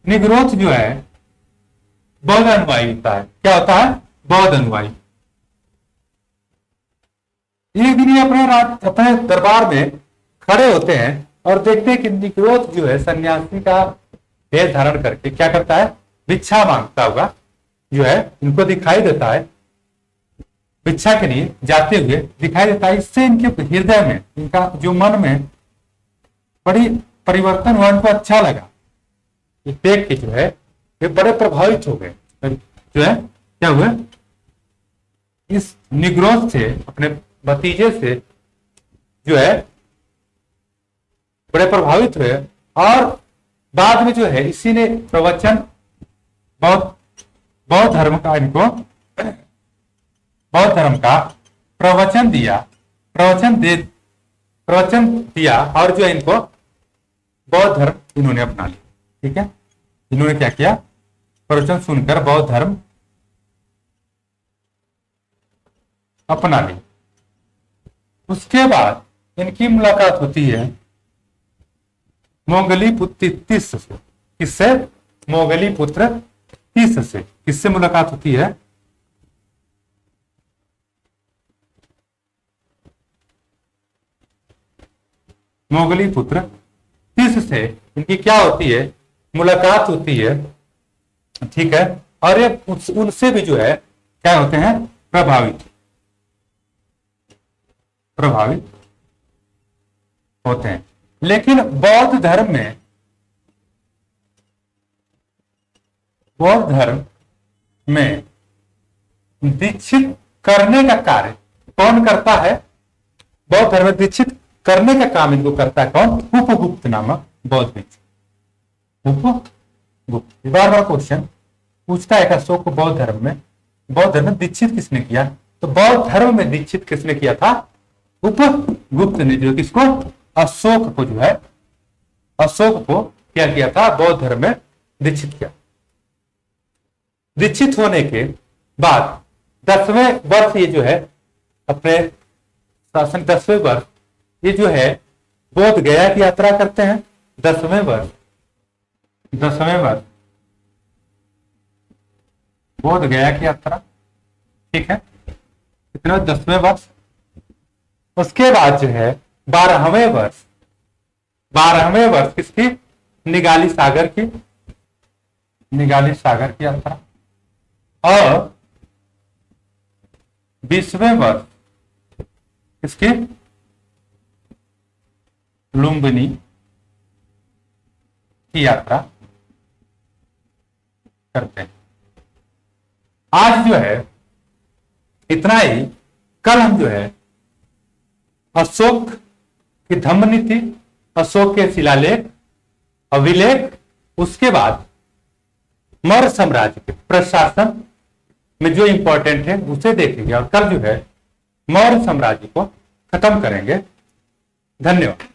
निग्रोध जो है बौद्ध अनुयायी होता है। क्या होता है? बौद्ध अनुयायी। एक दिन ये अपने दरबार में खड़े होते हैं और देखते हैं कि निग्रोध जो है सन्यासी का वेश धारण करके क्या करता है? भिक्षा मांगता हुआ जो है इनको दिखाई देता है, भिक्षा के लिए जाते हुए दिखाई देता है। इससे इनके हृदय में, इनका जो मन में बड़ी परिवर्तन हुआ, इनको अच्छा लगा। ये देख के जो है ये बड़े प्रभावित हो गए। जो है क्या हुआ, इस निग्रोध से, अपने भतीजे से जो है बड़े प्रभावित हुए। और बाद में जो है इसी ने प्रवचन, बौद्ध धर्म का, इनको बौद्ध धर्म का प्रवचन दिया और जो है इनको बौद्ध धर्म इन्होंने अपना लिया। ठीक है, इन्होंने क्या किया? प्रवचन सुनकर बौद्ध धर्म अपना ली। उसके बाद इनकी मुलाकात होती है मोगली पुत्र तीस से। किससे? मोगली पुत्र तीस से। किससे मुलाकात होती है? मोगली पुत्र तीस से इनकी क्या होती है? मुलाकात होती है। ठीक है, और ये उनसे भी जो है क्या होते हैं? प्रभावित होते हैं। लेकिन बौद्ध धर्म में दीक्षित करने का कार्य कौन करता है? बौद्ध धर्म में दीक्षित करने का काम इनको करता है कौन? उपगुप्त नामक बौद्ध भिक्षु। उपगुप्त बार बार क्वेश्चन पूछता है अशोक को, बौद्ध धर्म में दीक्षित किसने किया? तो बौद्ध धर्म में दीक्षित किसने किया था? उपगुप्त ने। जो किसको? अशोक को, जो है अशोक को क्या किया था? बौद्ध धर्म में दीक्षित किया। दीक्षित होने के बाद 10वें वर्ष ये जो है अपने शासन 10वें वर्ष ये जो है बोध गया की यात्रा करते हैं। 10वें वर्ष बोध गया की यात्रा। ठीक है, कितने? 10वें वर्ष। उसके बाद जो है 12वें वर्ष किसकी? निगाली सागर की यात्रा। और 20वें वर्ष किसकी? लुम्बिनी की यात्रा करते हैं। आज जो है इतना ही। कल हम जो है अशोक की धम्म नीति, अशोक के शिलालेख, अभिलेख, उसके बाद मौर्य साम्राज्य के प्रशासन में जो इंपॉर्टेंट है उसे देखेंगे और कल जो है मौर्य साम्राज्य को खत्म करेंगे। धन्यवाद।